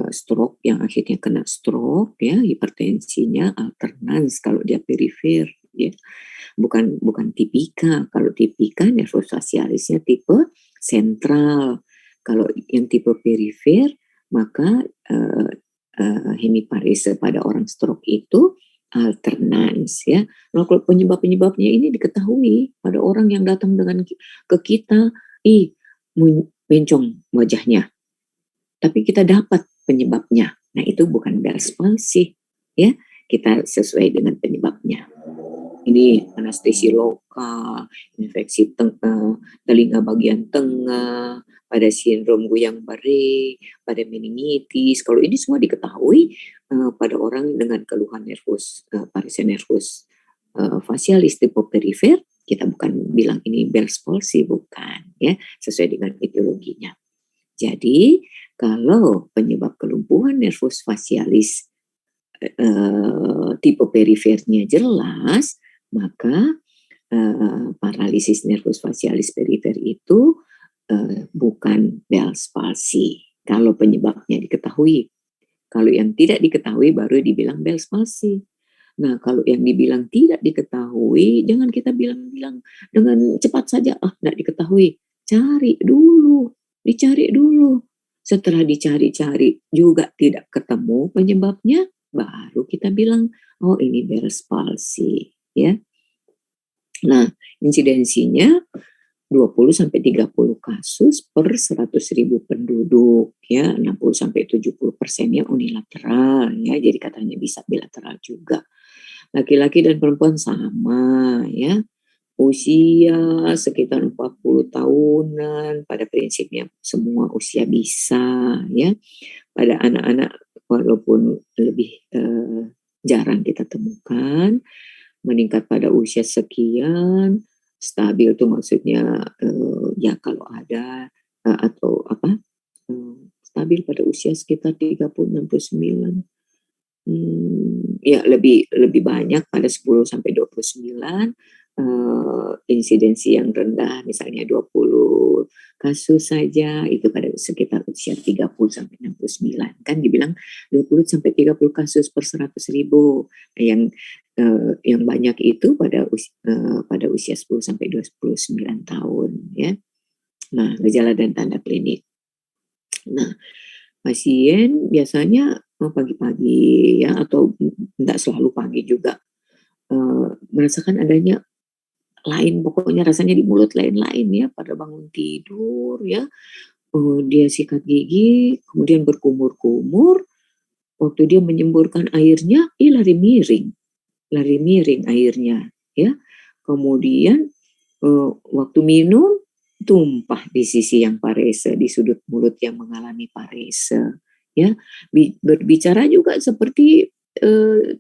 stroke yang akhirnya kena stroke ya, hipertensinya alternans kalau dia perifer ya, bukan tipika. Kalau tipika nervus facialisnya tipe sentral. Kalau yang tipe perifer maka hemiparese pada orang stroke itu alternans ya. Nah, kalau penyebabnya ini diketahui pada orang yang datang dengan ke kita, mencong wajahnya, tapi kita dapat penyebabnya. Nah, itu bukan Bell's palsy ya. Kita sesuai dengan penyebabnya. Ini anestesi lokal, infeksi telinga bagian tengah, pada sindrom Guillain-Barré, pada meningitis. Kalau ini semua diketahui pada orang dengan keluhan nervus, paresis nervus facialis tipe perifer, kita bukan bilang ini Bell's palsy, bukan ya, sesuai dengan etiologinya. Jadi kalau penyebab kelumpuhan nervus facialis tipe perifernya jelas, maka paralisis nervus facialis perifer itu bukan Bell's palsy. Kalau penyebabnya diketahui. Kalau yang tidak diketahui baru dibilang Bell's palsy. Nah, kalau yang dibilang tidak diketahui, jangan kita bilang-bilang dengan cepat saja, tidak diketahui. Dicari dulu. Setelah dicari-cari juga tidak ketemu penyebabnya, baru kita bilang, oh ini Bell's palsy ya. Nah, insidensinya 20-30 kasus per 100.000 penduduk ya, 60-70%-nya unilateral ya, jadi katanya bisa bilateral juga. Laki-laki dan perempuan sama ya, usia sekitar 40 tahunan, pada prinsipnya semua usia bisa ya. Pada anak-anak walaupun lebih jarang kita temukan, meningkat pada usia sekian, stabil itu maksudnya ya kalau ada atau apa, stabil pada usia sekitar 30-69, ya lebih banyak pada 10-29, insidensi yang rendah misalnya 20 kasus saja itu pada sekitar usia 30-69. Kan dibilang 20-30 kasus per 100.000. Yang yang banyak itu pada usia 10 sampai 29 tahun ya. Nah, gejala dan tanda klinik. Nah, pasien biasanya pagi-pagi ya atau enggak selalu pagi juga merasakan adanya lain, pokoknya rasanya di mulut lain-lain ya pada bangun tidur ya. Dia sikat gigi, kemudian berkumur-kumur, waktu dia menyemburkan airnya, lari miring airnya ya. Kemudian waktu minum tumpah di sisi yang parese, di sudut mulut yang mengalami parese ya. Berbicara juga seperti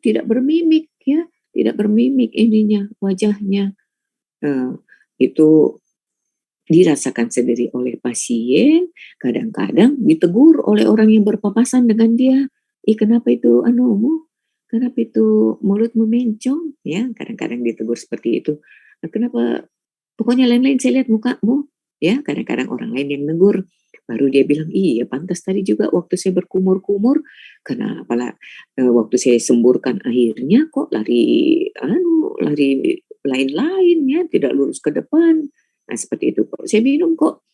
tidak bermimik ya, tidak bermimik ininya wajahnya. Itu dirasakan sendiri oleh pasien, kadang-kadang ditegur oleh orang yang berpapasan dengan dia, kenapa itu anumu, kenapa itu mulutmu mencong?" Ya, kadang-kadang ditegur seperti itu. "Kenapa, pokoknya lain-lain saya lihat mukamu." Ya, kadang-kadang orang lain yang negur, baru dia bilang, "Iya, pantas tadi juga waktu saya berkumur-kumur, kenapa waktu saya semburkan airnya kok lari lain-lain ya, tidak lurus ke depan." Nah, seperti itu, kok saya minum kok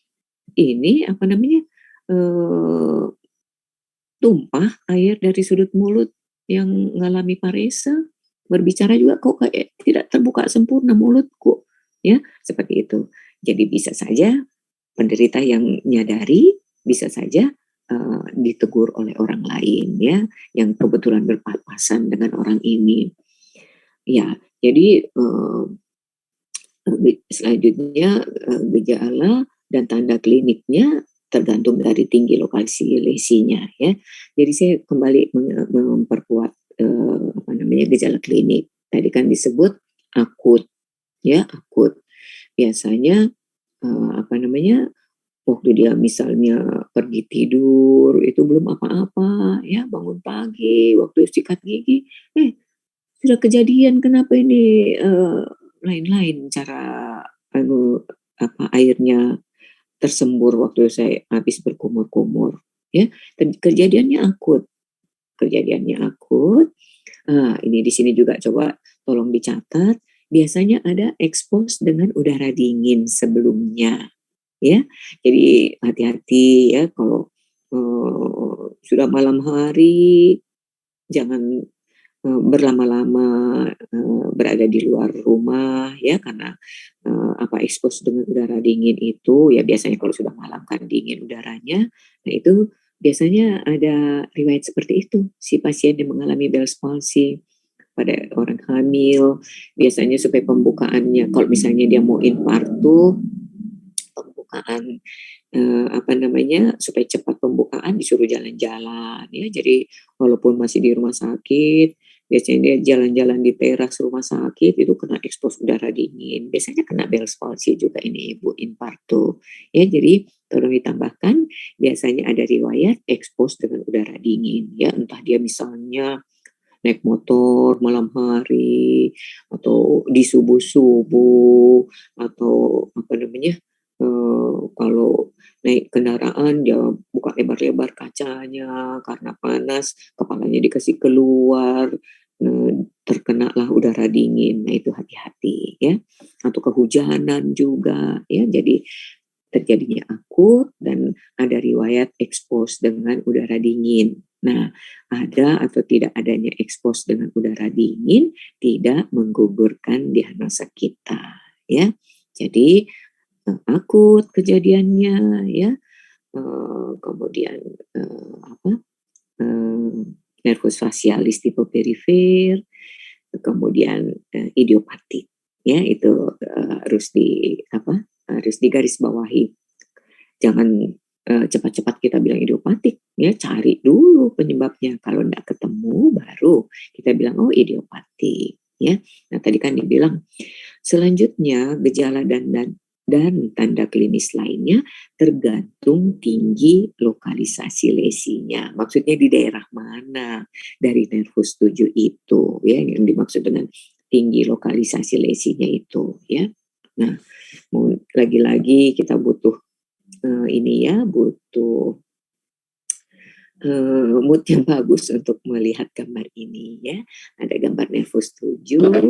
ini, apa namanya, eee, tumpah air dari sudut mulut yang mengalami parese, berbicara juga kok kayak tidak terbuka sempurna mulutku, ya, seperti itu. Jadi bisa saja penderita yang nyadari, bisa saja, ditegur oleh orang lain ya, yang kebetulan berpapasan dengan orang ini. Ya, jadi, selanjutnya gejala dan tanda kliniknya tergantung dari tinggi lokasi lesinya ya. Jadi saya kembali memperkuat gejala klinik. Tadi kan disebut akut ya, akut. Biasanya waktu dia misalnya pergi tidur itu belum apa-apa ya, bangun pagi waktu sikat gigi, sudah kejadian, kenapa ini lain-lain cara airnya tersembur waktu saya habis berkumur-kumur ya. Kejadiannya akut. Ini di sini juga coba tolong dicatat, biasanya ada expose dengan udara dingin sebelumnya ya. Jadi hati-hati ya kalau sudah malam hari, jangan berlama-lama berada di luar rumah ya, karena expose dengan udara dingin itu ya, biasanya kalau sudah malam kan dingin udaranya. Nah, itu biasanya ada riwayat seperti itu si pasien yang mengalami Bell's palsy. Pada orang hamil biasanya supaya pembukaannya, kalau misalnya dia mau infartu, pembukaan supaya cepat pembukaan disuruh jalan-jalan ya. Jadi walaupun masih di rumah sakit, biasanya dia jalan-jalan di teras rumah sakit itu kena expose udara dingin. Biasanya kena Bell's palsy juga ini ibu, infarto. Ya, jadi tolong ditambahkan biasanya ada riwayat expose dengan udara dingin ya, entah dia misalnya naik motor malam hari atau di subuh-subuh atau kalau naik kendaraan dia buka lebar-lebar kacanya karena panas, kepalanya dikasih keluar, terkenalah udara dingin. Nah, itu hati-hati ya. Atau kehujanan juga ya. Jadi terjadinya akut dan ada riwayat expose dengan udara dingin. Nah, ada atau tidak adanya expose dengan udara dingin tidak menggugurkan diagnosa kita ya. Jadi akut kejadiannya ya, kemudian nervus facialis tipe perifer, kemudian idiopatik ya, itu harus digarisbawahi. Jangan cepat-cepat kita bilang idiopatik ya, cari dulu penyebabnya, kalau tidak ketemu baru kita bilang oh idiopatik ya. Nah, tadi kan dibilang selanjutnya gejala dan tanda klinis lainnya tergantung tinggi lokalisasi lesinya. Maksudnya di daerah mana dari nervus 7 itu ya, yang dimaksud dengan tinggi lokalisasi lesinya itu ya. Nah, lagi-lagi kita butuh butuh mood yang bagus untuk melihat gambar ini ya. Ada gambar nervus 7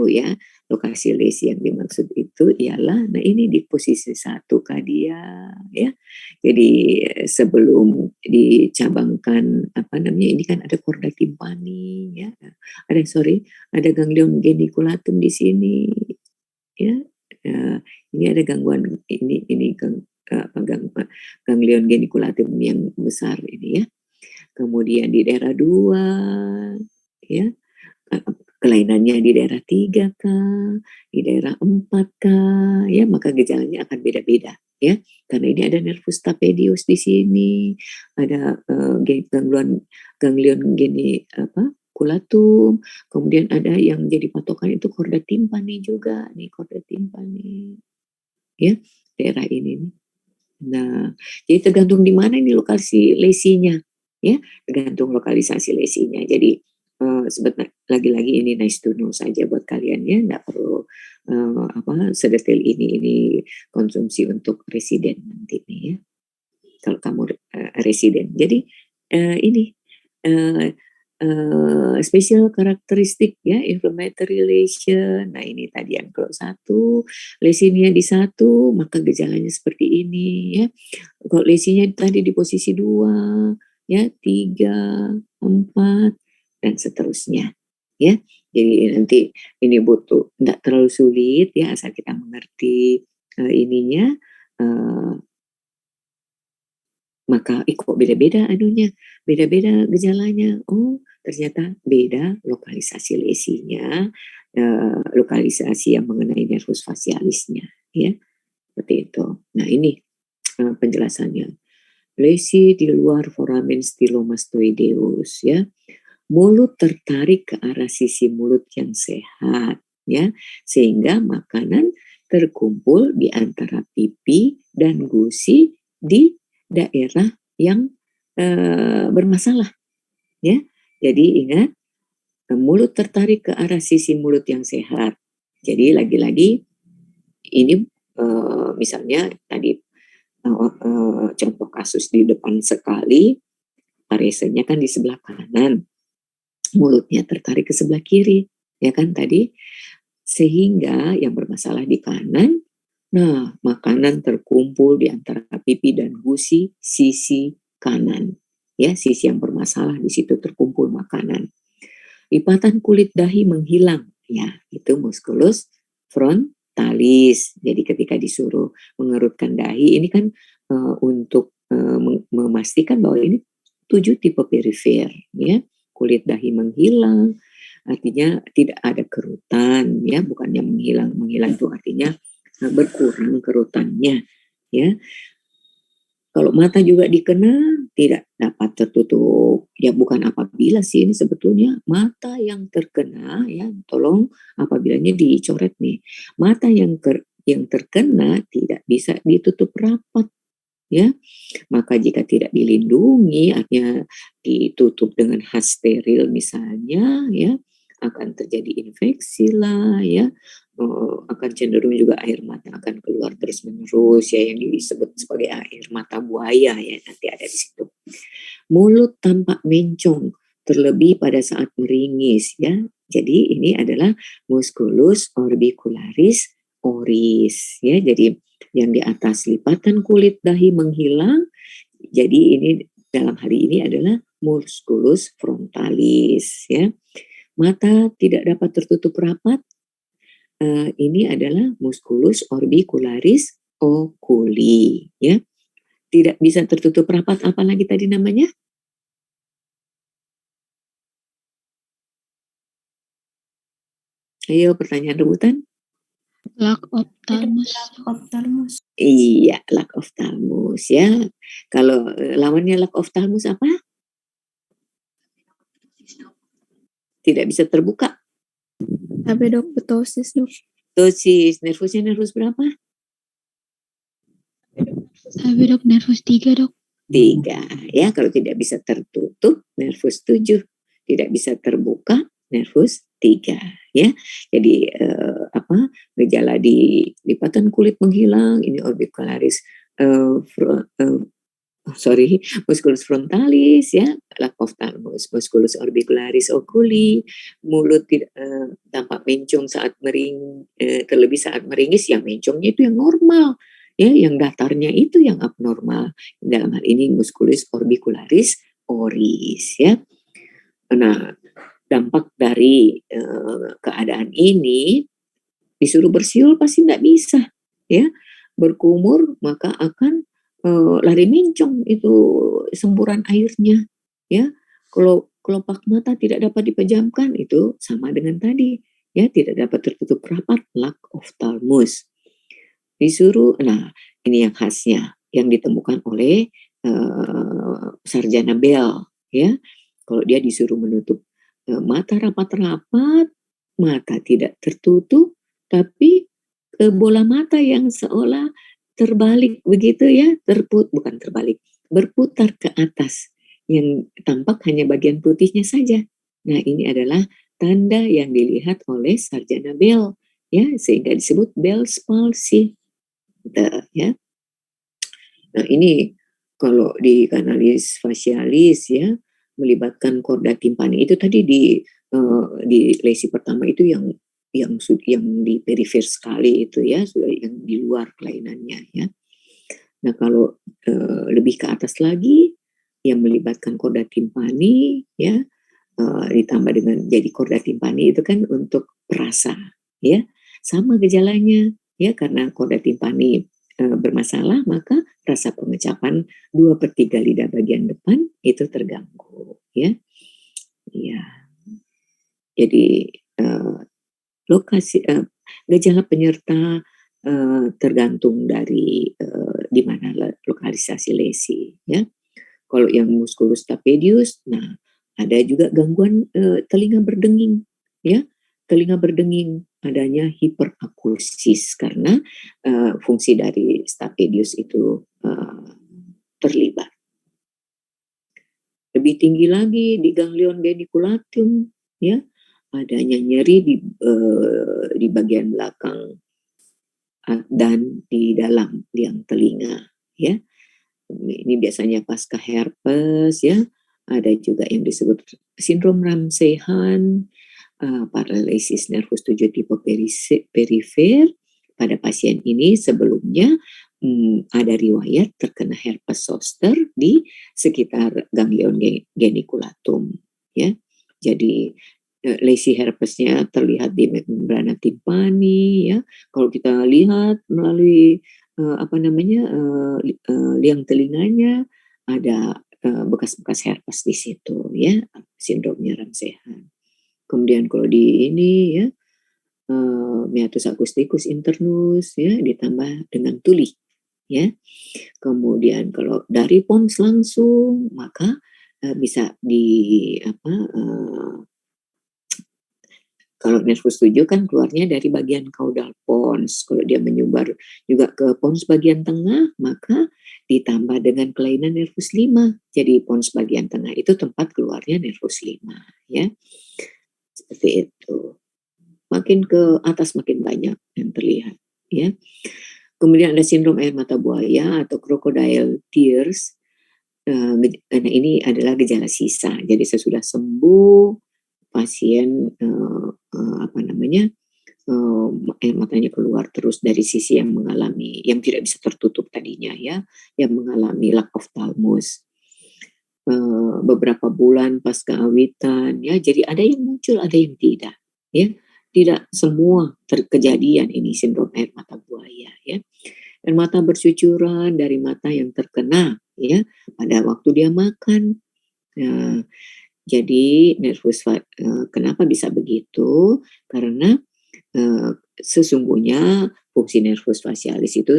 ya. Lokasi lesi yang dimaksud itu ialah, nah ini di posisi 1 dia ya. Jadi sebelum dicabangkan apa namanya, ini kan ada chorda tympani ya. Ada ganglion geniculatum di sini ya. Ini ada gangguan ganglion geniculatum yang besar ini ya. Kemudian di daerah 2 ya, kelainannya di daerah 3 kah, di daerah 4 kah, ya maka gejalanya akan beda-beda ya. Karena ini ada nervus stapedius di sini, ada ganglion geniculatum, kemudian ada yang jadi patokan itu chorda tympani juga nih, chorda tympani ya, daerah ini nih. Nah, jadi tergantung di mana ini lokasi lesinya ya, tergantung lokalisasi lesinya. Jadi lagi-lagi ini nice to know saja buat kalian ya, nggak perlu sedetail ini konsumsi untuk residen nanti nih ya. Kalau kamu residen, jadi ini special karakteristik ya, inflammatory lesion. Nah ini tadi yang kalau 1 lesinya di 1 maka gejalanya seperti ini ya. Kalau lesinya tadi di posisi 2 ya, 3, 4 dan seterusnya ya. Jadi nanti ini butuh enggak terlalu sulit ya, asal kita mengerti ininya, maka kok beda-beda beda-beda gejalanya. Oh, ternyata beda lokalisasi lesinya, lokalisasi yang mengenai nervus facialisnya ya, seperti itu. Nah ini penjelasannya. Lesi di luar foramen stylomastoideus ya. Mulut tertarik ke arah sisi mulut yang sehat ya, sehingga makanan terkumpul di antara pipi dan gusi di daerah yang bermasalah ya. Jadi ingat, mulut tertarik ke arah sisi mulut yang sehat. Jadi lagi-lagi ini misalnya tadi contoh kasus di depan sekali, paresenya kan di sebelah kanan, mulutnya tertarik ke sebelah kiri ya kan tadi, sehingga yang bermasalah di kanan. Nah, makanan terkumpul di antara pipi dan gusi sisi kanan. Ya, sisi yang bermasalah di situ terkumpul makanan. Lipatan kulit dahi menghilang. Ya, itu musculus frontalis. Jadi ketika disuruh mengerutkan dahi, ini kan untuk memastikan bahwa ini 7 tipe perifer. Ya, kulit dahi menghilang, artinya tidak ada kerutan. Ya, bukannya menghilang itu artinya berkurang kerutannya ya. Kalau mata juga dikena tidak dapat tertutup ya, bukan apabila sih, ini sebetulnya mata yang terkena ya, tolong apabilanya dicoret nih, mata yang terkena tidak bisa ditutup rapat ya. Maka jika tidak dilindungi, artinya ditutup dengan khas steril misalnya ya, akan terjadi infeksi lah ya, akan cenderung juga air mata akan keluar terus menerus ya, yang disebut sebagai air mata buaya ya, nanti ada di situ. Mulut tampak mencong terlebih pada saat meringis ya. Jadi ini adalah musculus orbicularis oris ya. Jadi yang di atas lipatan kulit dahi menghilang. Jadi ini dalam hari ini adalah musculus frontalis ya. Mata tidak dapat tertutup rapat. Ini adalah musculus orbicularis oculi ya. Tidak bisa tertutup rapat, apalagi tadi namanya? Ayo, pertanyaan rebutan. Lac ophthalmus. Iya, lac ophthalmus ya. Kalau lawannya lac ophthalmus apa? Tidak bisa terbuka. Tabedoptosis, Dok. Ptosis, nervusnya nervus berapa? Dok, nervus 3, Dok. 3 ya. Kalau tidak bisa tertutup, nervus 7. Tidak bisa terbuka, nervus 3 ya. Jadi gejala di lipatan kulit menghilang, ini orbicularis musculus frontalis ya, lack of thalamus, musculus orbicularis oculi, mulut tidak tampak mencong saat terlebih saat meringis, yang mencongnya itu yang normal ya, yang datarnya itu yang abnormal. Dalam hal ini musculus orbicularis oris ya. Nah, dampak dari keadaan ini, disuruh bersiul pasti tidak bisa ya, berkumur maka akan lari mencong itu semburan airnya ya. Kalau kelopak mata tidak dapat dipejamkan, itu sama dengan tadi ya, tidak dapat tertutup rapat, lack of thalamus. Disuruh, nah ini yang khasnya yang ditemukan oleh Sarjana Bell ya. Kalau dia disuruh menutup mata rapat-rapat, mata tidak tertutup, tapi bola mata yang seolah terbalik begitu ya, bukan terbalik, berputar ke atas, yang tampak hanya bagian putihnya saja. Nah, ini adalah tanda yang dilihat oleh Sarjana Bell ya, sehingga disebut Bell's palsy ya. Nah, ini kalau di kanalis facialis ya, melibatkan korda timpani, itu tadi di lesi pertama itu yang di perifer sekali itu ya, sudah yang di luar kelainannya ya. Nah, kalau lebih ke atas lagi yang melibatkan korda timpani ya, ditambah dengan jadi korda timpani itu kan untuk perasa ya, sama gejalanya ya, karena korda timpani bermasalah, maka rasa pengecapan 2/3 lidah bagian depan itu terganggu ya. Iya. Jadi lokasi gejala penyerta tergantung dari di mana lokalisasi lesi ya. Kalau yang musculus stapedius, nah ada juga gangguan telinga berdenging ya. Telinga berdenging, adanya hiperakusis karena fungsi dari stapedius itu terlibat. Lebih tinggi lagi di ganglion geniculatum ya, adanya nyeri di bagian belakang dan di dalam liang telinga ya. Ini biasanya pasca herpes ya. Ada juga yang disebut sindrom Ramsay-Hunt, paralisis nervus 7 tipe perifer. Pada pasien ini sebelumnya ada riwayat terkena herpes zoster di sekitar ganglion geniculatum ya. Jadi lesi herpesnya terlihat di membrana timpani ya. Kalau kita lihat melalui liang telinganya, ada bekas-bekas herpes di situ ya, sindromnya Ramsay-Hunt. Kemudian kalau di ini ya, meatus acusticus internus ya, ditambah dengan tuli ya. Kemudian kalau dari pons langsung, maka bisa kalau nervus 7 kan keluarnya dari bagian caudal pons. Kalau dia menyumbar juga ke pons bagian tengah, maka ditambah dengan kelainan nervus 5. Jadi pons bagian tengah itu tempat keluarnya nervus 5 ya. Seperti itu. Makin ke atas makin banyak yang terlihat ya. Kemudian ada sindrom air mata buaya atau crocodile tears. Karena ini adalah gejala sisa. Jadi sesudah sembuh, pasien air matanya keluar terus dari sisi yang tidak bisa tertutup tadinya ya, yang mengalami lack of thalamus. Beberapa bulan pasca awitan ya, jadi ada yang muncul, ada yang tidak ya. Tidak semua kejadian ini sindrom air mata buaya ya. Air mata bercucuran dari mata yang terkena ya pada waktu dia makan. Jadi nervus kenapa bisa begitu? Karena sesungguhnya fungsi nervus facialis itu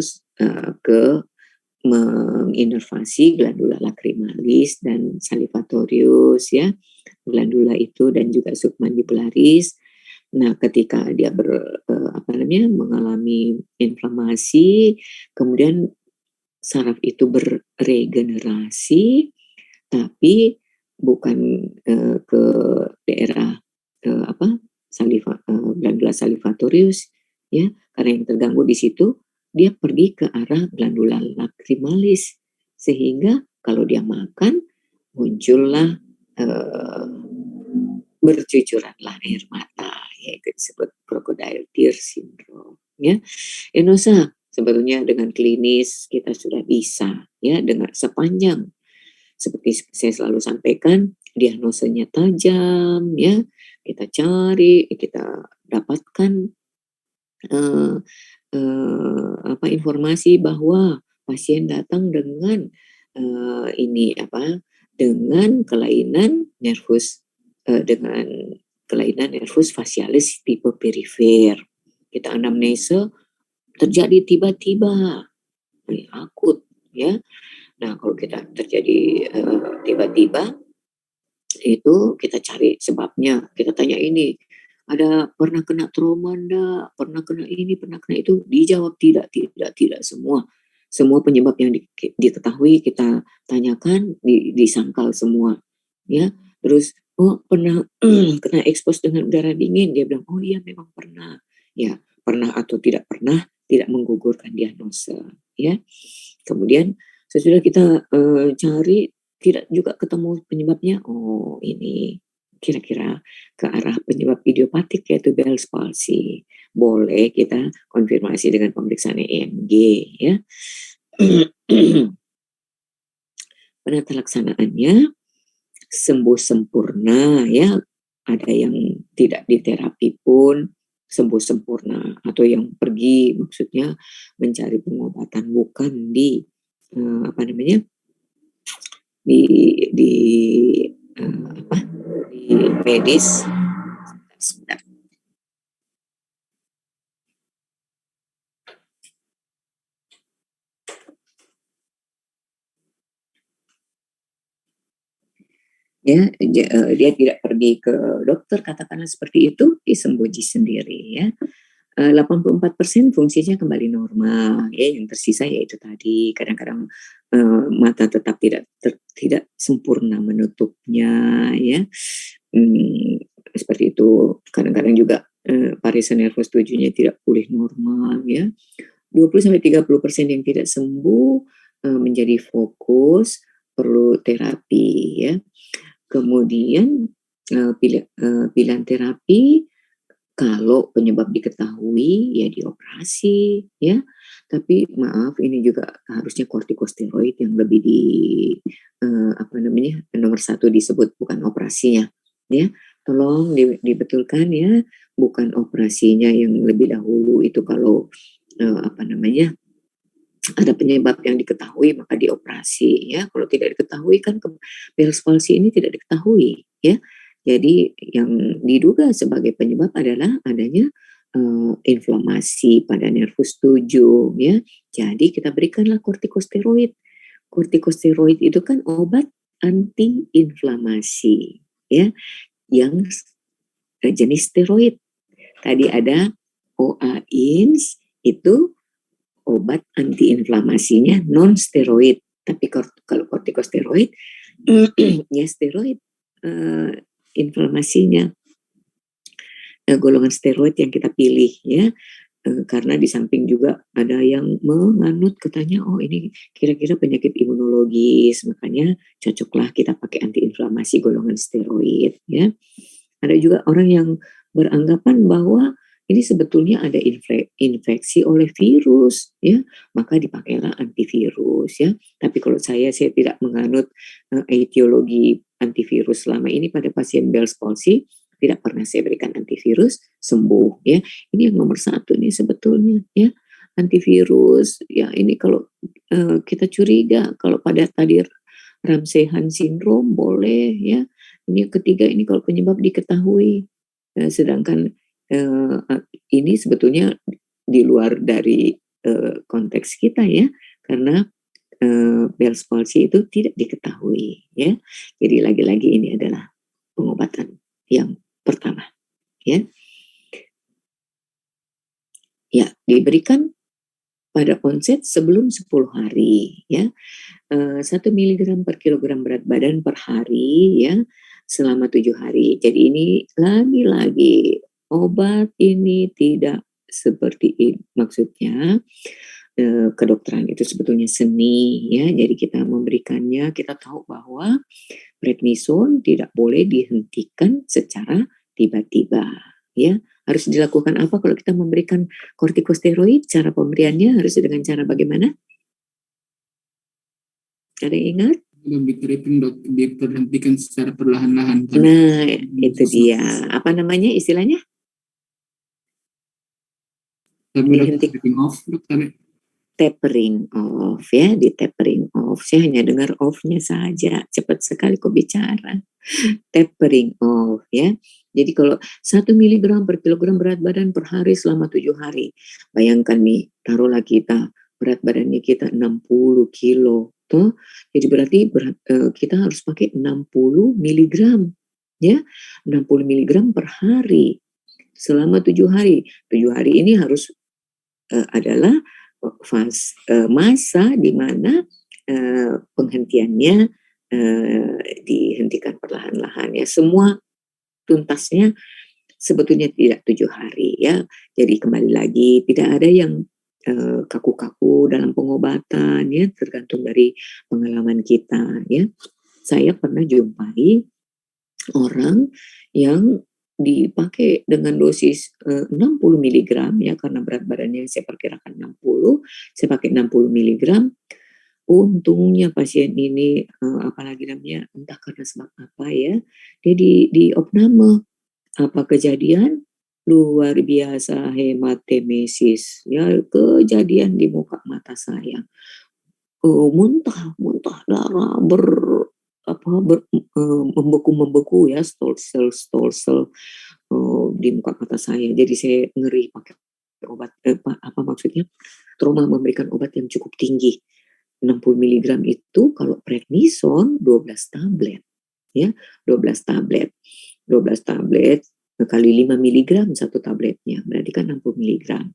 menginervasi glandula lacrimalis dan salivatorius ya, glandula itu, dan juga submandibularis. Nah, ketika dia mengalami inflamasi, kemudian saraf itu beregenerasi, tapi bukan ke daerah glandula salivatorius ya, karena yang terganggu di situ dia pergi ke arah glandula lacrimalis, sehingga kalau dia makan muncullah bercucuranlah air mata, yaitu disebut crocodile tear syndrome. Ya, Enosa, sebetulnya dengan klinis kita sudah bisa ya dengan sepanjang seperti saya selalu sampaikan diagnosanya tajam ya, kita cari, kita dapatkan informasi bahwa pasien datang dengan dengan kelainan nervus facialis tipe perifer. Kita anamnesa terjadi tiba-tiba, akut ya. Nah, kalau kita terjadi tiba-tiba itu kita cari sebabnya, kita tanya ini, ada pernah kena trauma enggak, pernah kena ini, pernah kena itu, dijawab tidak semua penyebab yang diketahui kita tanyakan, disangkal semua ya. Terus pernah kena expose dengan udara dingin, dia bilang oh iya memang pernah ya. Pernah atau tidak pernah tidak menggugurkan diagnosa ya. Kemudian sesudah kita cari tidak juga ketemu penyebabnya, oh ini kira-kira ke arah penyebab idiopatik yaitu Bell's palsy. Boleh kita konfirmasi dengan pemeriksaan EMG ya. Penata laksanaannya sembuh sempurna ya. Ada yang tidak diterapi pun sembuh sempurna, atau yang pergi maksudnya mencari pengobatan bukan di di medis. Sebentar. Ya, dia tidak pergi ke dokter, katakanlah seperti itu, disembuh sendiri ya. 84% fungsinya kembali normal ya, yang tersisa yaitu tadi kadang-kadang mata tetap tidak sempurna menutupnya ya. Seperti itu. Kadang-kadang juga parisan nervus 7-nya tidak pulih normal ya. 20-30% yang tidak sembuh menjadi fokus, perlu terapi ya. Kemudian pilihan terapi kalau penyebab diketahui ya dioperasi ya. Tapi maaf, ini juga harusnya kortikosteroid yang lebih nomor 1 disebut, bukan operasinya ya. Tolong dibetulkan ya, bukan operasinya yang lebih dahulu. Itu kalau ada penyebab yang diketahui maka dioperasi ya. Kalau tidak diketahui kan Bell's palsy ini tidak diketahui ya. Jadi yang diduga sebagai penyebab adalah adanya inflamasi pada nervus 7 ya. Jadi kita berikanlah kortikosteroid. Kortikosteroid itu kan obat anti-inflamasi ya, yang jenis steroid. Tadi ada OA-INS, itu obat antiinflamasinya non steroid. Tapi kalau kortikosteroid ya steroid inflamasinya, golongan steroid yang kita pilih ya. Karena di samping juga ada yang menganut katanya oh ini kira-kira penyakit imunologis, makanya cocoklah kita pakai antiinflamasi golongan steroid ya. Ada juga orang yang beranggapan bahwa ini sebetulnya ada infeksi oleh virus ya, maka dipakailah antivirus ya. Tapi kalau saya tidak menganut etiologi antivirus selama ini pada pasien Bell's palsy. Tidak pernah saya berikan antivirus, sembuh ya. Ini yang nomor 1 nih sebetulnya ya, antivirus ya. Ini kalau kita curiga kalau pada tadi Ramsay-Hunt syndrome boleh ya. Ini yang ketiga, ini kalau penyebab diketahui. Sedangkan ini sebetulnya di luar dari konteks kita ya, karena Bell's palsy itu tidak diketahui ya. Jadi lagi-lagi ini adalah pengobatan yang pertama ya. Ya, diberikan pada onset sebelum 10 hari ya. 1 mg per kilogram berat badan per hari ya, selama 7 hari. Jadi ini lagi-lagi obat ini tidak seperti ini. Maksudnya kedokteran itu sebetulnya seni ya. Jadi kita memberikannya, kita tahu bahwa prednison tidak boleh dihentikan secara tiba-tiba ya. Harus dilakukan apa kalau kita memberikan kortikosteroid? Cara pemberiannya harus dengan cara bagaimana? Ada yang ingat? Lebih tripping dok, diberhentikan secara perlahan-lahan. Nah, itu dia. Apa namanya istilahnya? Tapering off, dok. Tapering off ya, di tapering off. Saya hanya dengar off-nya saja. Cepat sekali kok bicara. Tapering off ya. Jadi kalau 1 miligram per kilogram berat badan per hari selama 7 hari. Bayangkan nih, taruhlah kita berat badannya kita 60 kilo. Tuh, jadi berarti kita harus pakai 60 miligram. Ya, 60 miligram per hari. Selama 7 hari. 7 hari ini harus adalah masa di mana penghentiannya dihentikan perlahan-lahan ya. Semua tuntasnya sebetulnya tidak 7 hari ya. Jadi kembali lagi tidak ada yang kaku-kaku dalam pengobatan ya, tergantung dari pengalaman kita ya. Saya pernah jumpai orang yang dipakai dengan dosis 60 mg ya, karena berat badannya saya perkirakan 60, saya pakai 60 mg. Untungnya pasien ini apalagi namanya entah karena sebab apa ya, dia di opname. Apa kejadian? Luar biasa hematemesis ya, kejadian di muka mata saya. Muntah darah membeku ya, stolsel di muka mata saya. Jadi saya ngeri pakai obat apa maksudnya? Trauma memberikan obat yang cukup tinggi. 60 mg itu kalau prednison 12 tablet ya, 12 tablet kali 5 mg satu tabletnya, berarti kan 60 mg.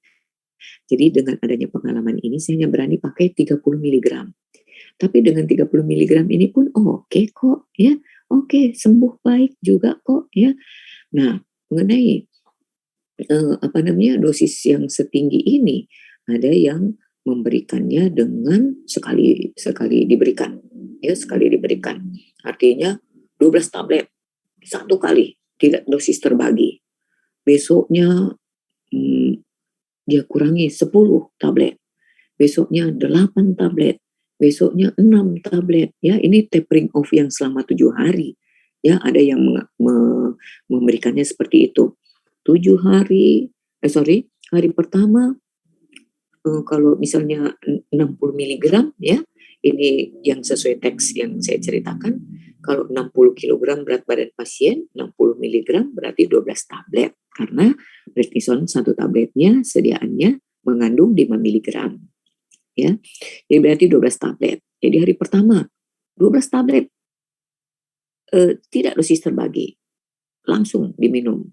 Jadi dengan adanya pengalaman ini saya hanya berani pakai 30 mg. Tapi dengan 30 mg ini pun oke kok ya, oke sembuh baik juga kok ya. Nah, mengenai dosis yang setinggi ini, ada yang memberikannya dengan sekali diberikan ya, sekali diberikan. Artinya 12 tablet satu kali, tidak dosis terbagi. Besoknya dia kurangi 10 tablet. Besoknya 8 tablet. Besoknya 6 tablet ya. Ini tapering off yang selama 7 hari. Ya, ada yang memberikannya seperti itu. 7 hari, hari pertama kalau misalnya 60 mg ya, ini yang sesuai teks yang saya ceritakan. Kalau 60 kg berat badan pasien, 60 mg berarti 12 tablet. Karena prednison satu tabletnya sediaannya mengandung 5 mg. Ya, jadi berarti 12 tablet. Jadi hari pertama 12 tablet, tidak dosis terbagi, langsung diminum.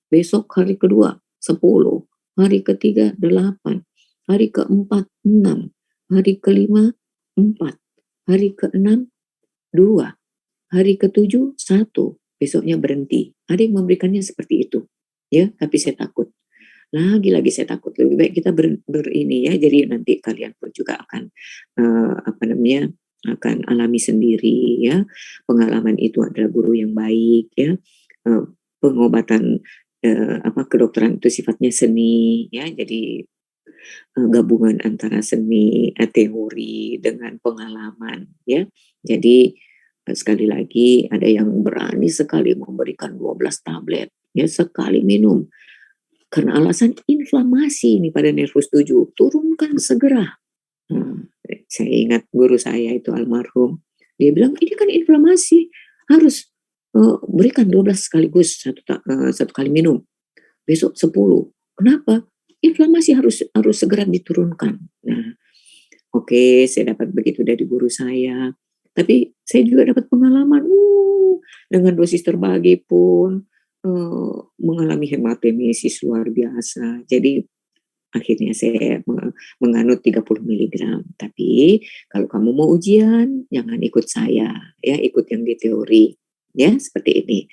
Besok hari kedua 10, hari ketiga 8, hari keempat 6, hari kelima 4, hari keenam 2, hari ketujuh 1, besoknya berhenti. Ada yang memberikannya seperti itu, ya. Tapi saya takut. Lagi-lagi saya takut. Lebih baik kita ini ya. Jadi nanti kalian pun juga akan akan alami sendiri ya. Pengalaman itu adalah guru yang baik ya. Pengobatan kedokteran itu sifatnya seni ya. Jadi gabungan antara seni, teori dengan pengalaman ya. Jadi sekali lagi ada yang berani sekali memberikan 12 tablet ya sekali minum. Karena alasan inflamasi ini pada nervus 7, turunkan segera. Saya ingat guru saya itu almarhum, dia bilang ini kan inflamasi, harus berikan 12 sekaligus satu kali minum. Besok 10. Kenapa? Inflamasi harus segera diturunkan. Nah, oke, saya dapat begitu dari guru saya. Tapi saya juga dapat pengalaman dengan dosis terbagi pun mengalami hematemesis luar biasa. Jadi akhirnya saya menganut 30 mg. Tapi kalau kamu mau ujian, jangan ikut saya, ya, ikut yang di teori, ya, seperti ini,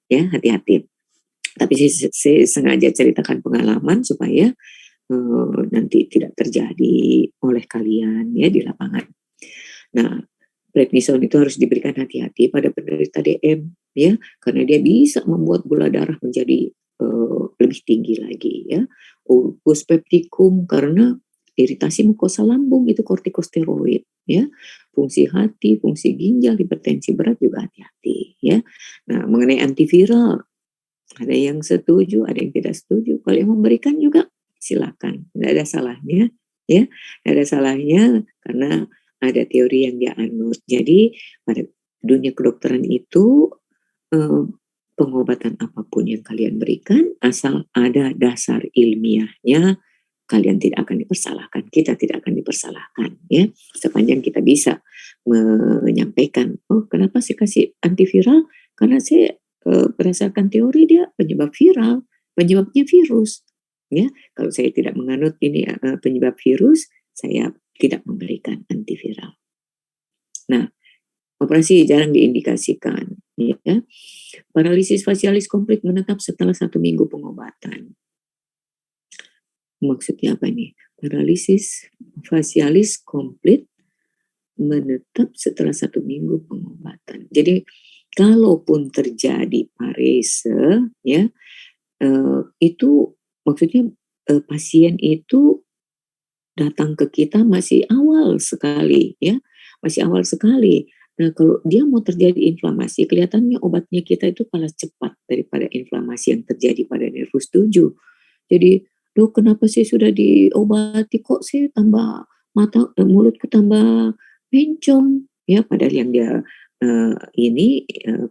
ya, hati-hati. Tapi saya sengaja ceritakan pengalaman supaya nanti tidak terjadi oleh kalian ya di lapangan. Nah, prednison itu harus diberikan hati-hati pada penderita DM ya, karena dia bisa membuat gula darah menjadi lebih tinggi lagi ya. Ulcus pepticum karena iritasi mukosa lambung itu kortikosteroid ya. Fungsi hati, fungsi ginjal, hipertensi berat juga hati-hati ya. Nah, mengenai antiviral ada yang setuju, ada yang tidak setuju. Kalau yang memberikan juga silakan, tidak ada salahnya ya. Tidak ada salahnya karena ada teori yang dia anut. Jadi pada dunia kedokteran itu pengobatan apapun yang kalian berikan asal ada dasar ilmiahnya, kalian tidak akan dipersalahkan, kita tidak akan dipersalahkan ya, sepanjang kita bisa menyampaikan, oh kenapa saya kasih antiviral, karena saya berdasarkan teori dia penyebab viral, penyebabnya virus ya. Kalau saya tidak menganut ini penyebab virus, saya tidak memberikan antiviral. Nah, operasi jarang diindikasikan ya. Paralisis fasialis komplit menetap setelah 1 minggu pengobatan. Maksudnya apa nih? Paralisis fasialis komplit menetap setelah 1 minggu pengobatan. Jadi kalaupun terjadi parese ya, itu maksudnya pasien itu datang ke kita masih awal sekali ya, masih awal sekali. Nah, kalau dia mau terjadi inflamasi, kelihatannya obatnya kita itu kalah cepat daripada inflamasi yang terjadi pada nervus 7. Jadi, "Dok, kenapa saya sudah diobati kok saya tambah mulutku tambah bencong?" Ya, padahal yang dia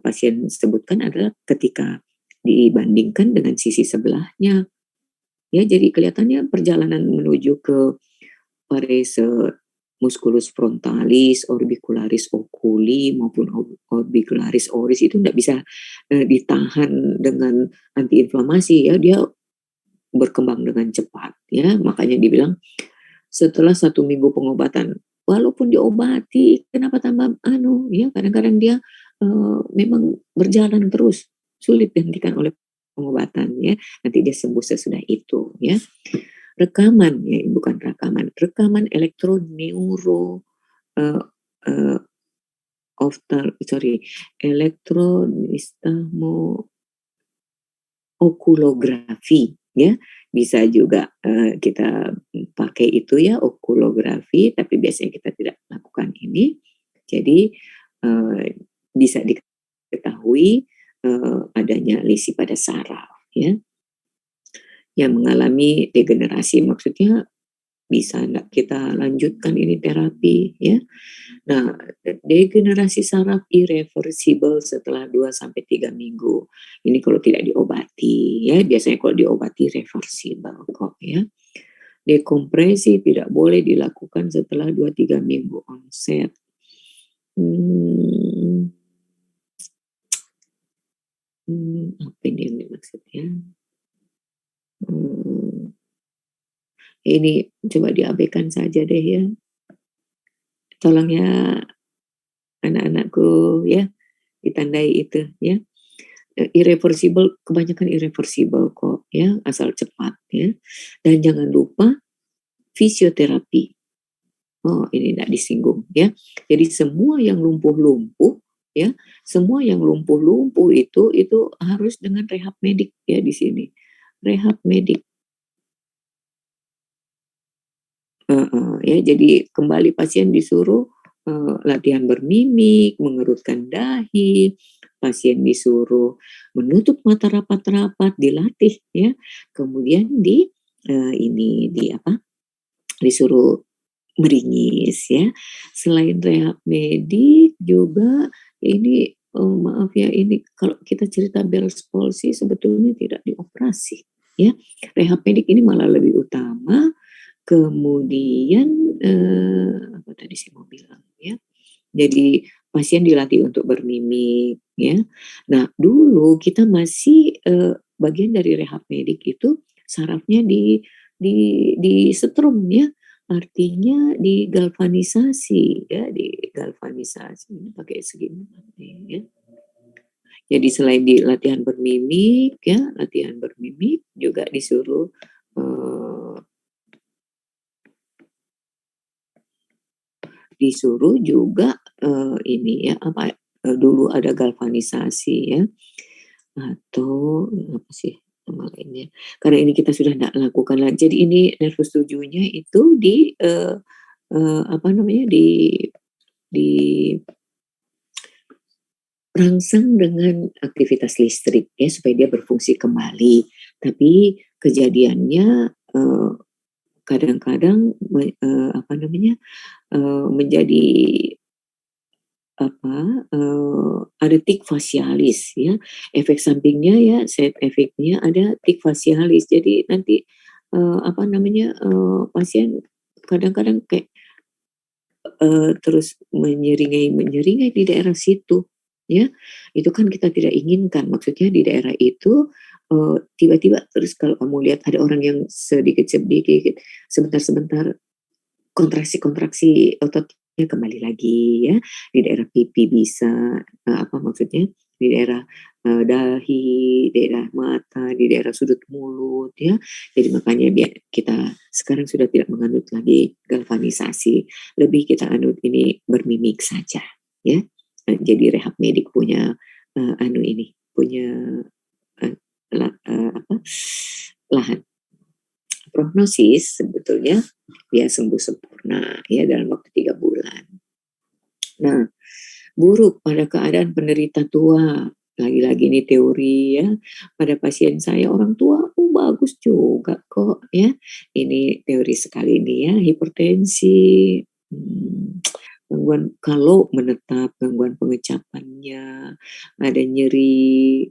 pasien sebutkan adalah ketika dibandingkan dengan sisi sebelahnya. Ya, jadi kelihatannya perjalanan menuju ke parese musculus frontalis, orbicularis oculi maupun orbicularis oris itu tidak bisa ditahan dengan antiinflamasi ya, dia berkembang dengan cepat ya. Makanya dibilang setelah 1 minggu pengobatan, walaupun diobati kenapa tambah ya, kadang-kadang dia memang berjalan terus, sulit dihentikan oleh pengobatan ya, nanti dia sembuh sesudah itu ya. Rekaman ya, bukan rekaman elektroneuro okulografi ya, bisa juga kita pakai itu ya, okulografi, tapi biasanya kita tidak lakukan ini. Jadi bisa diketahui adanya lesi pada saraf ya, yang mengalami degenerasi, maksudnya bisa nggak kita lanjutkan ini terapi ya. Nah, degenerasi saraf irreversible setelah 2-3 minggu. Ini kalau tidak diobati ya, biasanya kalau diobati reversible kok ya. Dekompresi tidak boleh dilakukan setelah 2-3 minggu onset. Apa ini yang dimaksudnya? Ini coba diabaikan saja deh ya. Tolong ya anak-anakku ya, ditandai itu ya. Irreversible, kebanyakan irreversible kok ya, asal cepat ya. Dan jangan lupa fisioterapi. Oh, ini tidak disinggung ya. Jadi semua yang lumpuh-lumpuh ya, semua yang lumpuh-lumpuh itu harus dengan rehab medik ya di sini. Rehab medik. Ya, jadi kembali pasien disuruh latihan bermimik, mengerutkan dahi, pasien disuruh menutup mata rapat-rapat, dilatih ya. Kemudian disuruh meringis ya. Selain rehab medik juga ini maaf ya, ini kalau kita cerita Bell's palsy sebetulnya tidak dioperasi ya. Rehab medik ini malah lebih utama. Kemudian apa tadi saya mau bilang ya. Jadi pasien dilatih untuk bermimik ya. Nah, dulu kita masih bagian dari rehab medik itu sarafnya disetrum ya. Artinya digalvanisasi ya, digalvanisasi pakai segini ya. Jadi selain di latihan bermimik ya, latihan bermimik juga disuruh disuruh juga ini ya dulu ada galvanisasi ya, atau apa sih nama lainnya, karena ini kita sudah tidak lakukan lagi. Jadi ini nervus 7-nya itu apa namanya, dirangsang dengan aktivitas listrik ya supaya dia berfungsi kembali. Tapi kejadiannya kadang-kadang apa namanya, menjadi ada tik fasialis ya, efek sampingnya ya, side effect-nya ada tik fasialis. Jadi nanti apa namanya, pasien kadang-kadang kayak terus menyeringai di daerah situ ya. Itu kan kita tidak inginkan. Maksudnya di daerah itu tiba-tiba terus kalau kamu lihat ada orang yang sedikit-sedikit sebentar-sebentar kontraksi-kontraksi ototnya kembali lagi ya, di daerah pipi bisa, apa maksudnya, di daerah dahi, daerah mata, di daerah sudut mulut ya. Jadi makanya kita sekarang sudah tidak menganut lagi galvanisasi, lebih kita anut ini bermimik saja ya. Jadi rehab medik punya punya lahan. Prognosis sebetulnya dia sembuh sempurna ya dalam waktu 3 bulan. Nah, buruk pada keadaan penderita tua, lagi-lagi ini teori ya, pada pasien saya orang tua, bagus juga kok ya. Ini teori sekali ini ya, hipertensi, gangguan kalau menetap, gangguan pengecapannya, ada nyeri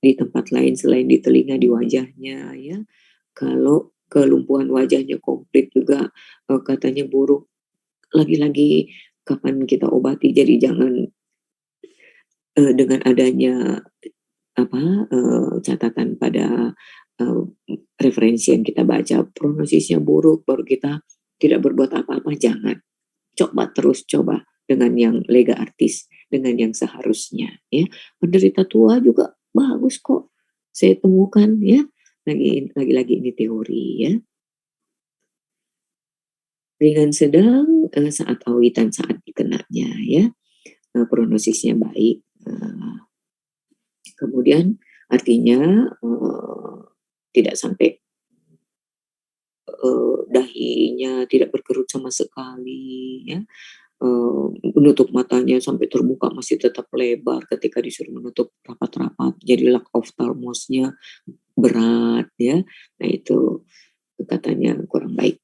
di tempat lain selain di telinga, di wajahnya ya. Kalau kelumpuhan wajahnya komplit juga katanya buruk. Lagi-lagi kapan kita obati, jadi jangan dengan adanya catatan pada referensi yang kita baca prognosisnya buruk baru kita tidak berbuat apa-apa, jangan. Coba dengan yang lega artis, dengan yang seharusnya ya. Penderita tua juga bagus kok saya temukan ya. Lagi-lagi ini teori ya. Ringan sedang saat awitan, saat dikenanya ya, prognosisnya baik. Kemudian artinya tidak sampai dahinya tidak berkerut sama sekali ya, menutup matanya sampai terbuka masih tetap lebar ketika disuruh menutup rapat-rapat, jadi lack ophthalmosnya berat ya. Nah itu katanya kurang baik.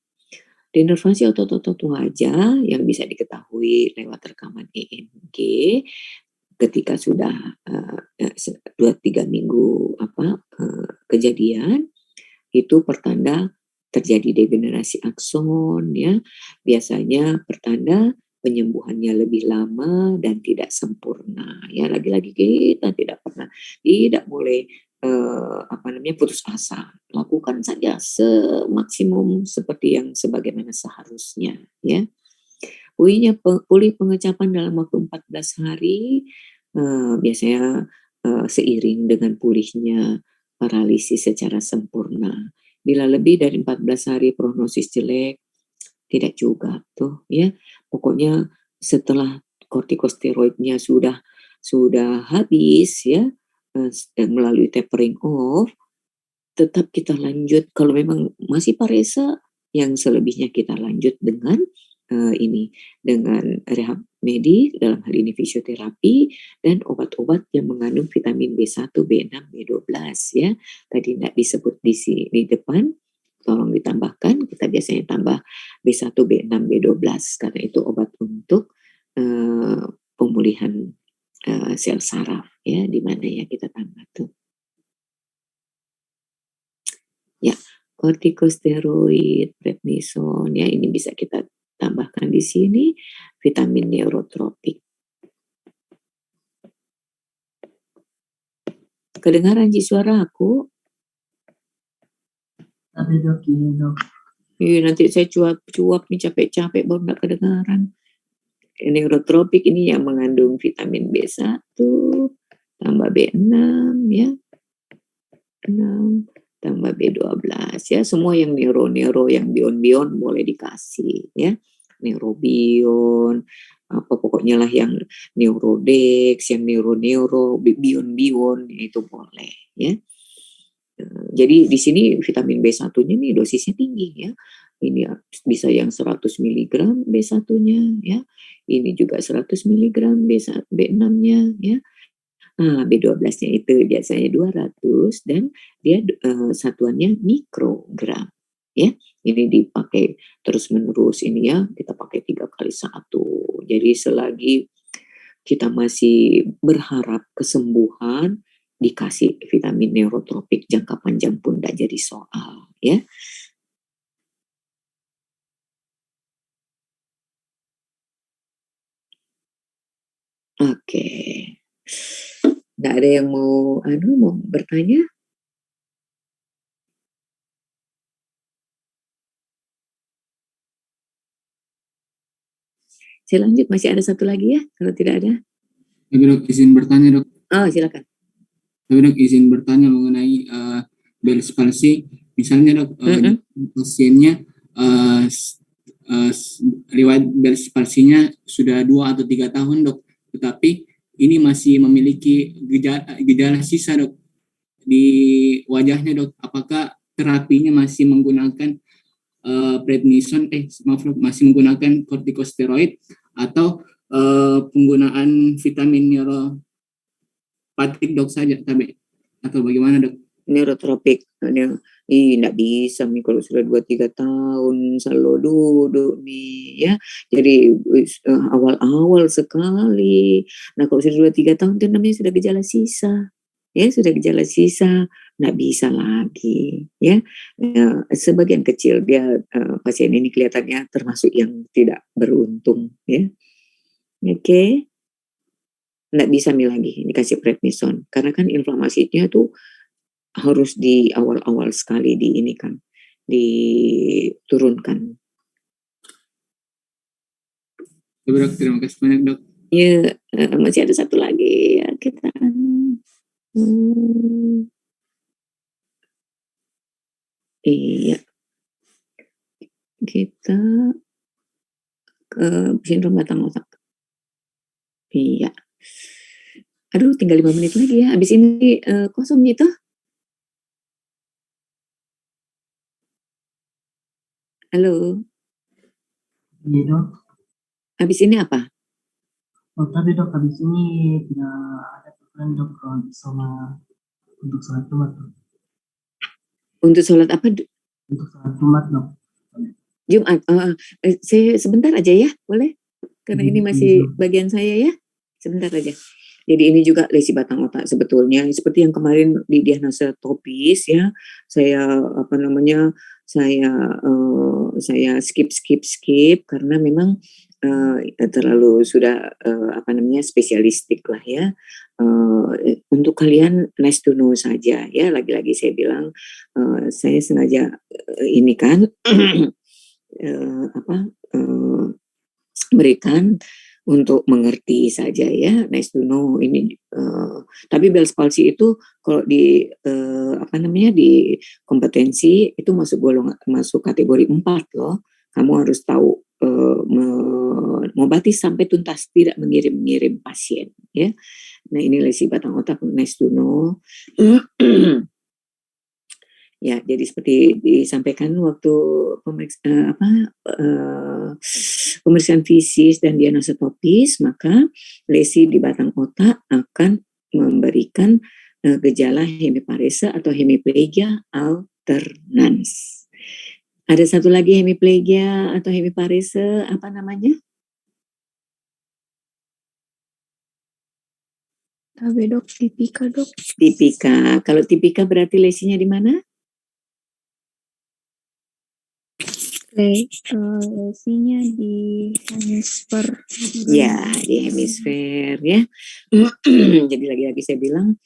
Denervasi otot-otot wajah yang bisa diketahui lewat rekaman EMG ketika sudah 2-3 minggu kejadian itu pertanda terjadi degenerasi akson ya. Biasanya pertanda penyembuhannya lebih lama dan tidak sempurna ya. Lagi-lagi kita tidak boleh putus asa, lakukan saja semaksimum seperti yang sebagaimana seharusnya ya. Pulih pengecapan dalam waktu 14 hari biasanya seiring dengan pulihnya paralisis secara sempurna. Bila lebih dari 14 hari prognosis jelek, tidak juga tuh ya. Pokoknya setelah kortikosteroidnya sudah habis ya, melalui tapering off, tetap kita lanjut. Kalau memang masih paresa, yang selebihnya kita lanjut dengan dengan rehab medik, dalam hal ini fisioterapi dan obat-obat yang mengandung vitamin B1, B6, B12 ya. Tadi tidak disebut di depan, tolong ditambahkan. Kita biasanya tambah B1, B6, B12 karena itu obat untuk pemulihan sel saraf ya, di mana ya kita tambah tuh. Ya, kortikosteroid, prednison ya, ini bisa kita tambahkan di sini, vitamin neurotropik. Kedengaran Ji suara aku? Tapi dok, ini dok. Iya, nanti saya cuap nih capek-capek baru nggak kedengaran. Neurotropik ini yang mengandung vitamin B1 tambah B6 ya. 6 tambah B12 ya, semua yang neuro yang bion boleh dikasih ya. neurobion, apa pokoknya lah yang neurodex, yang bion itu boleh ya. Jadi di sini vitamin B1-nya nih dosisnya tinggi ya. Ini bisa yang 100 mg B1-nya ya. Ini juga 100 mg B6-nya ya. B12-nya itu biasanya 200 dan dia satuannya mikrogram ya. Ini dipakai terus-menerus ini ya, kita pakai 3x1. Jadi selagi kita masih berharap kesembuhan, dikasih vitamin neurotropik jangka panjang pun tidak jadi soal ya. Oke. Nggak ada yang mau bertanya? Saya lanjut, masih ada satu lagi ya, kalau tidak ada. Tapi dok, izin bertanya dok. Oh, silakan. Tapi dok, izin bertanya mengenai Bell's palsy. Misalnya dok, pasiennya riwayat Bell's palsy-nya sudah 2 atau 3 tahun dok, tetapi ini masih memiliki gejala sisa dok di wajahnya dok. Apakah terapinya masih menggunakan prednison, masih menggunakan kortikosteroid atau penggunaan vitamin neuropatik dok saja, atau bagaimana dok? Neurotropik, nggak bisa nih kalau sudah 2-3 tahun selalu duduk nih ya. Jadi awal-awal sekali. Nah kalau sudah 2-3 tahun itu namanya sudah gejala sisa. Ya sudah gejala sisa, nggak bisa lagi ya. Sebagian kecil dia pasien ini kelihatannya termasuk yang tidak beruntung ya. Oke. Nggak bisa nih lagi dikasih prednison karena kan inflamasinya tuh harus di awal-awal sekali diturunkan. Dok, terima kasih banyak dok. Ya, masih ada satu lagi ya kita. Iya, kita ke sindrom batang otak. Iya. Aduh, tinggal 5 menit lagi ya. Habis ini kosong gitu. Halo. Iya dok. Habis ini apa? Oh tapi dok, habis ini tidak ada program dok sama untuk sholat Jumat dok. Untuk sholat apa? Untuk sholat Jumat dok. Jumat. Saya sebentar aja ya, boleh? Karena ini masih bagian saya ya. Sebentar aja. Jadi ini juga lesi batang otak sebetulnya seperti yang kemarin di diagnosa topis ya. Saya saya skip karena memang terlalu sudah spesialistik lah ya. Untuk kalian nice to know saja ya. Lagi-lagi saya bilang saya sengaja ini kan berikan untuk mengerti saja ya, nice to know ini. Tapi Bell's palsy itu kalau di di kompetensi itu masuk kategori 4 loh. Kamu harus tahu mengobati sampai tuntas, tidak mengirim pasien ya. Nah ini lesi batang otak, nice to know. Ya, jadi seperti disampaikan waktu pemeriksaan fisis dan diagnosa topis, maka lesi di batang otak akan memberikan gejala hemiparese atau hemiplegia alternans. Ada satu lagi hemiplegia atau hemiparese, apa namanya? Tabe dok, tipika dok. Tipika. Kalau tipika berarti lesinya di mana? Lesinya di hemisfer. Ya, di hemisfer ya. Jadi lagi-lagi saya bilang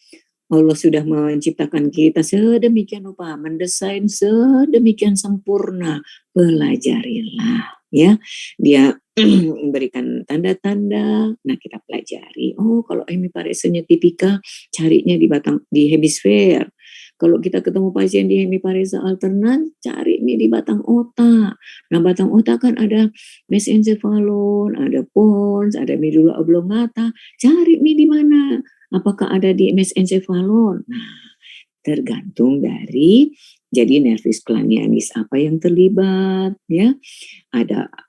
Allah sudah menciptakan kita sedemikian rupa, mendesain sedemikian sempurna. Pelajarilah ya. Dia memberikan tanda-tanda. Nah, kita pelajari. Oh, kalau hemiparesenya tipika, carinya di hemisfer. Kalau kita ketemu pasien di hemiparesa alternans, cari nih di batang otak. Nah, batang otak kan ada mesencephalon, ada pons, ada medula oblongata. Cari nih di mana. Apakah ada di mesencephalon? Nah, tergantung dari jadi nervus cranialis apa yang terlibat, ya.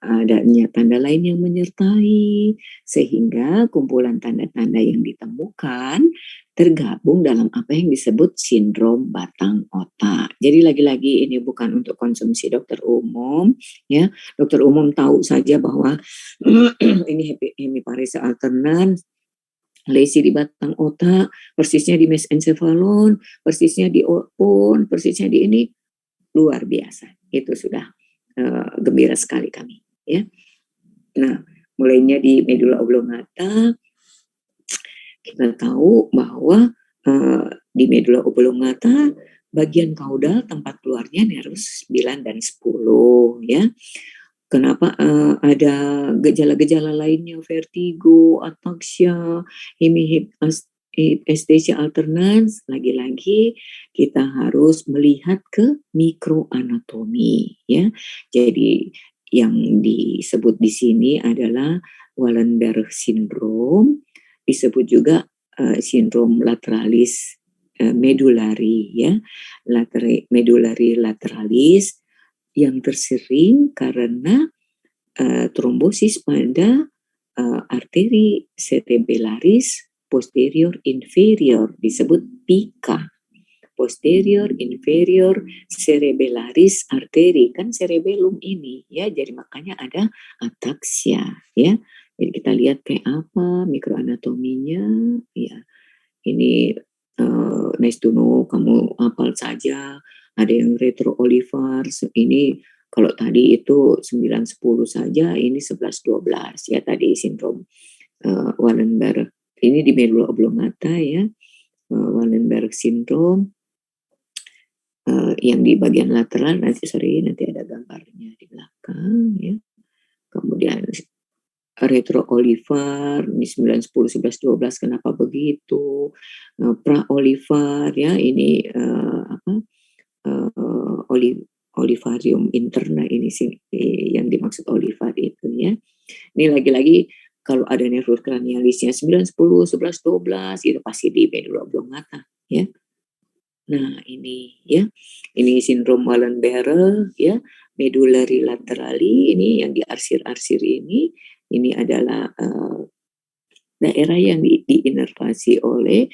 Adanya tanda lain yang menyertai, sehingga kumpulan tanda-tanda yang ditemukan tergabung dalam apa yang disebut sindrom batang otak. Jadi lagi-lagi ini bukan untuk konsumsi dokter umum, ya. Dokter umum tahu saja bahwa ini hemiparesa alternans, lesi di batang otak, persisnya di mesencephalon, persisnya di pon, persisnya di ini, luar biasa. Itu sudah gembira sekali kami, ya. Nah, mulainya di medula oblongata, kita tahu bahwa di medula oblongata bagian kaudal tempat keluarnya nervus 9 dan 10, ya. Kenapa ada gejala-gejala lainnya, vertigo, ataxia, hemiplegia alternans, lagi-lagi kita harus melihat ke mikroanatomi, ya. Jadi yang disebut di sini adalah Wallenberg syndrome, disebut juga sindrom lateralis medulari, ya. Medulari lateralis yang tersering karena trombosis pada arteri cerebellaris posterior inferior, disebut PICA, posterior inferior cerebellaris arteri, kan cerebellum ini, ya. Jadi makanya ada ataxia, ya. Jadi kita lihat kayak apa mikroanatominya, ya. Ini nice to know, kamu hafal saja. Ada yang retroolivar, ini kalau tadi itu 9-10 saja, ini 11-12, ya, tadi sindrom Wallenberg. Ini di medula oblongata, ya, Wallenberg syndrome, yang di bagian lateral, nanti ada gambarnya di belakang, ya. Kemudian retroolivar, ini 9-10-11-12, kenapa begitu? Praolivar, ya, ini olivarium interna, ini sih yang dimaksud olivar itu, ya. Ini lagi-lagi kalau ada nervus cranialisnya 9-10-11-12 itu pasti di medula oblongata, ya. Nah, ini, ya. Ini sindrom Wallenberg, ya. Medullary laterali, ini yang diarsir-arsir ini adalah daerah yang diinervasi oleh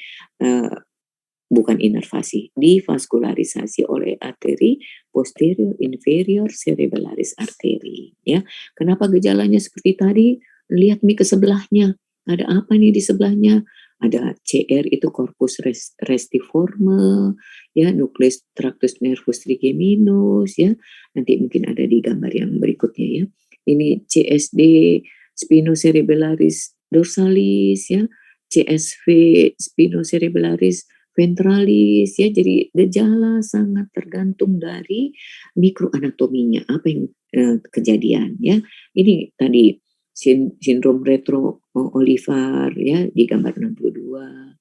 bukan inervasi, divaskularisasi oleh arteri posterior inferior cerebellaris arteri, ya. Kenapa gejalanya seperti tadi? Lihat nih ke sebelahnya, ada apa nih di sebelahnya? Ada CR, itu corpus restiforme, ya, nucleus tractus nervus trigeminus, ya. Nanti mungkin ada di gambar yang berikutnya, ya. Ini CSD spinocerebellaris dorsalis, ya, CSV spinocerebellaris ventralis, ya. Jadi gejala sangat tergantung dari mikroanatominya, apa yang kejadian, ya. Ini tadi sindrom retroolivar, ya, di gambar 62,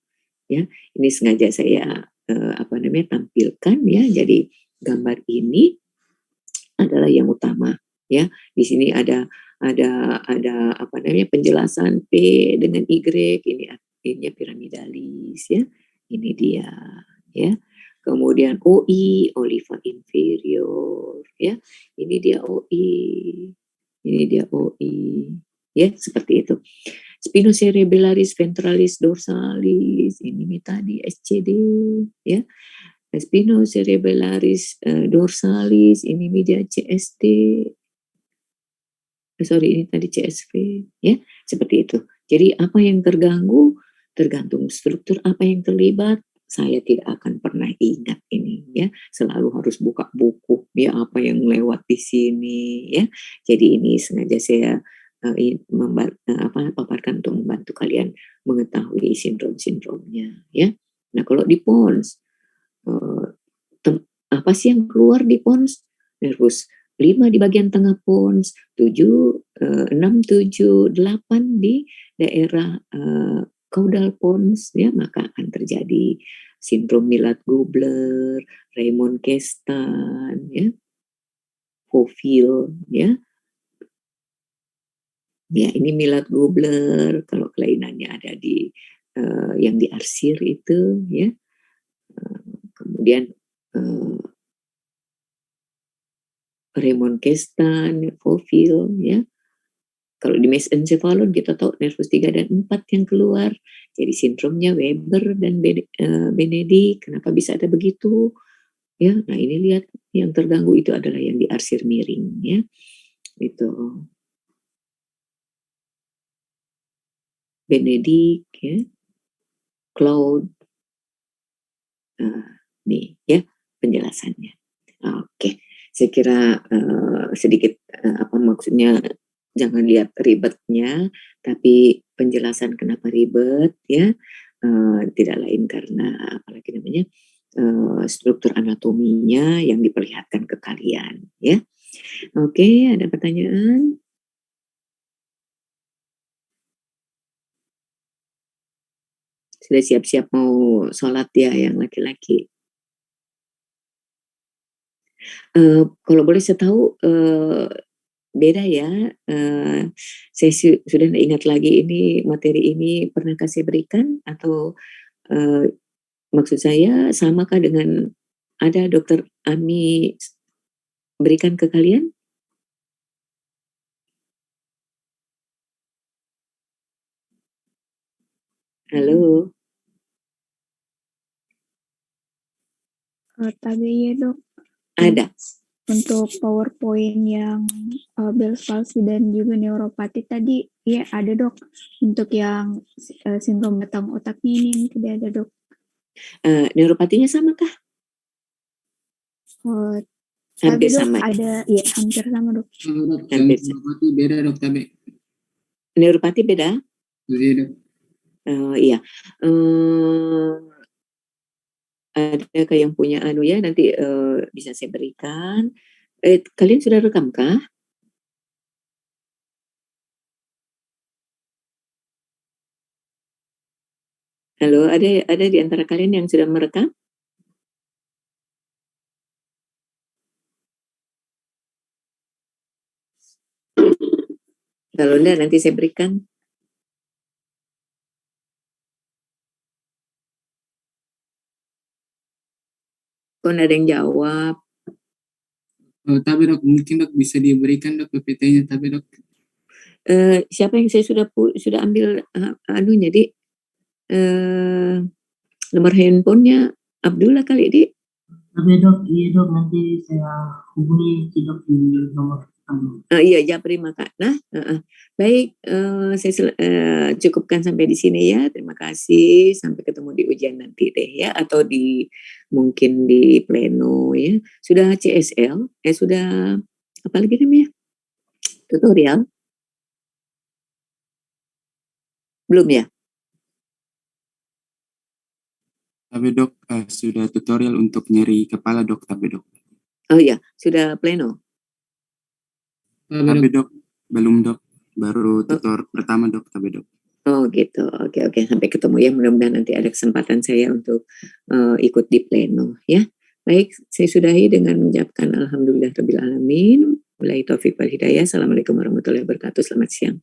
ya. Ini sengaja saya tampilkan, ya. Jadi gambar ini adalah yang utama, ya. Di sini ada penjelasan P dengan Y, ini artinya piramidalis, ya. Ini dia, ya. Kemudian OI, oliva inferior, ya. Ini dia OI. Ini dia OI, ya, seperti itu. Spinocerebellaris ventralis dorsalis, ini tadi SCD, ya. Spinocerebellaris dorsalis, ini media CSD. Ini tadi CSV, ya, seperti itu. Jadi apa yang terganggu tergantung struktur apa yang terlibat. Saya tidak akan pernah ingat ini, ya. Selalu harus buka buku, ya, apa yang lewat di sini, ya. Jadi ini sengaja saya paparkan untuk membantu kalian mengetahui sindrom-sindromnya, ya. Nah, kalau di pons, apa sih yang keluar di pons? Nervus 5 di bagian tengah pons, 6, 7, 8 di daerah caudal pons, ya, maka akan terjadi sindrom Milat-Gubler, Raymond-Kestan, ya, Fovil, ya. Ya, ini Milat-Gubler, kalau kelainannya ada di yang diarsir itu, ya. Kemudian Raymond-Kestan, Fovil, ya. Kalau di mesencephalon kita tahu nervus 3 dan 4 yang keluar. Jadi sindromnya Weber dan Benedict. Kenapa bisa ada begitu? Ya, nah ini lihat yang terganggu itu adalah yang diarsir miring, ya. Itu Benedict, ya. Claude. Nih, ya penjelasannya. Oke, saya kira sedikit apa maksudnya, jangan lihat ribetnya, tapi penjelasan kenapa ribet, ya, tidak lain karena apalagi namanya struktur anatominya yang diperlihatkan ke kalian, ya. Oke, ada pertanyaan? Sudah siap-siap mau sholat ya yang laki-laki? Kalau boleh saya tahu beda ya, saya sudah tidak ingat lagi ini materi ini pernahkah saya berikan atau maksud saya samakah dengan ada Dokter Ami berikan ke kalian? Halo, Tapi ya dok, ada. untuk PowerPoint yang Bell's palsy dan juga neuropati tadi, ya ada dok. Untuk yang sindrom batang otaknya ini tidak ada dok. Neuropatinya samakah? Hampir Tapi dok sama. ada, ya hampir sama dok. Dok, Hampir neuropati beda dok, tapi Neuropati beda? beda. Iya. Adakah yang punya anu ya, nanti bisa saya berikan. Kalian sudah rekam kah? Halo, ada di antara kalian yang sudah merekam? Kalau enggak nanti saya berikan. Kok ada yang jawab? Tapi dok, mungkin dok bisa diberikan dok PPT-nya, tapi dok. Siapa yang saya sudah ambil anunya, Dik? Nomor handphonenya Abdullah kali, Dik? Tapi dok, iya dok, nanti saya hubungi si dok di nomor kamu. Iya, Japri maka. Nah, baik, saya cukupkan sampai di sini ya. Terima kasih. Sampai ketemu di ujian nanti deh ya, atau mungkin di pleno ya. Sudah CSL? Sudah apa lagi namanya? Tutorial? Belum ya? Tapi dok, sudah tutorial untuk nyeri kepala dok, tapi dok. Oh iya, sudah pleno? Tapi dok, belum dok, baru tutor pertama dok, tapi dok. Oh gitu, oke. Sampai ketemu ya, mudah-mudahan nanti ada kesempatan saya untuk ikut di pleno ya. Baik, saya sudahi dengan mengucapkan alhamdulillahirrabbilalamin. Wabillahi taufiq wal hidayah. Assalamualaikum warahmatullahi wabarakatuh. Selamat siang.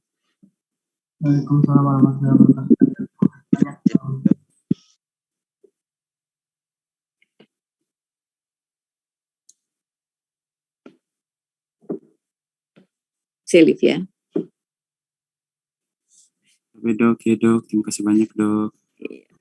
Waalaikumsalam warahmatullahi wabarakatuh. Saya live ya. Tapi dok, ya dok, terima kasih banyak dok. Iya.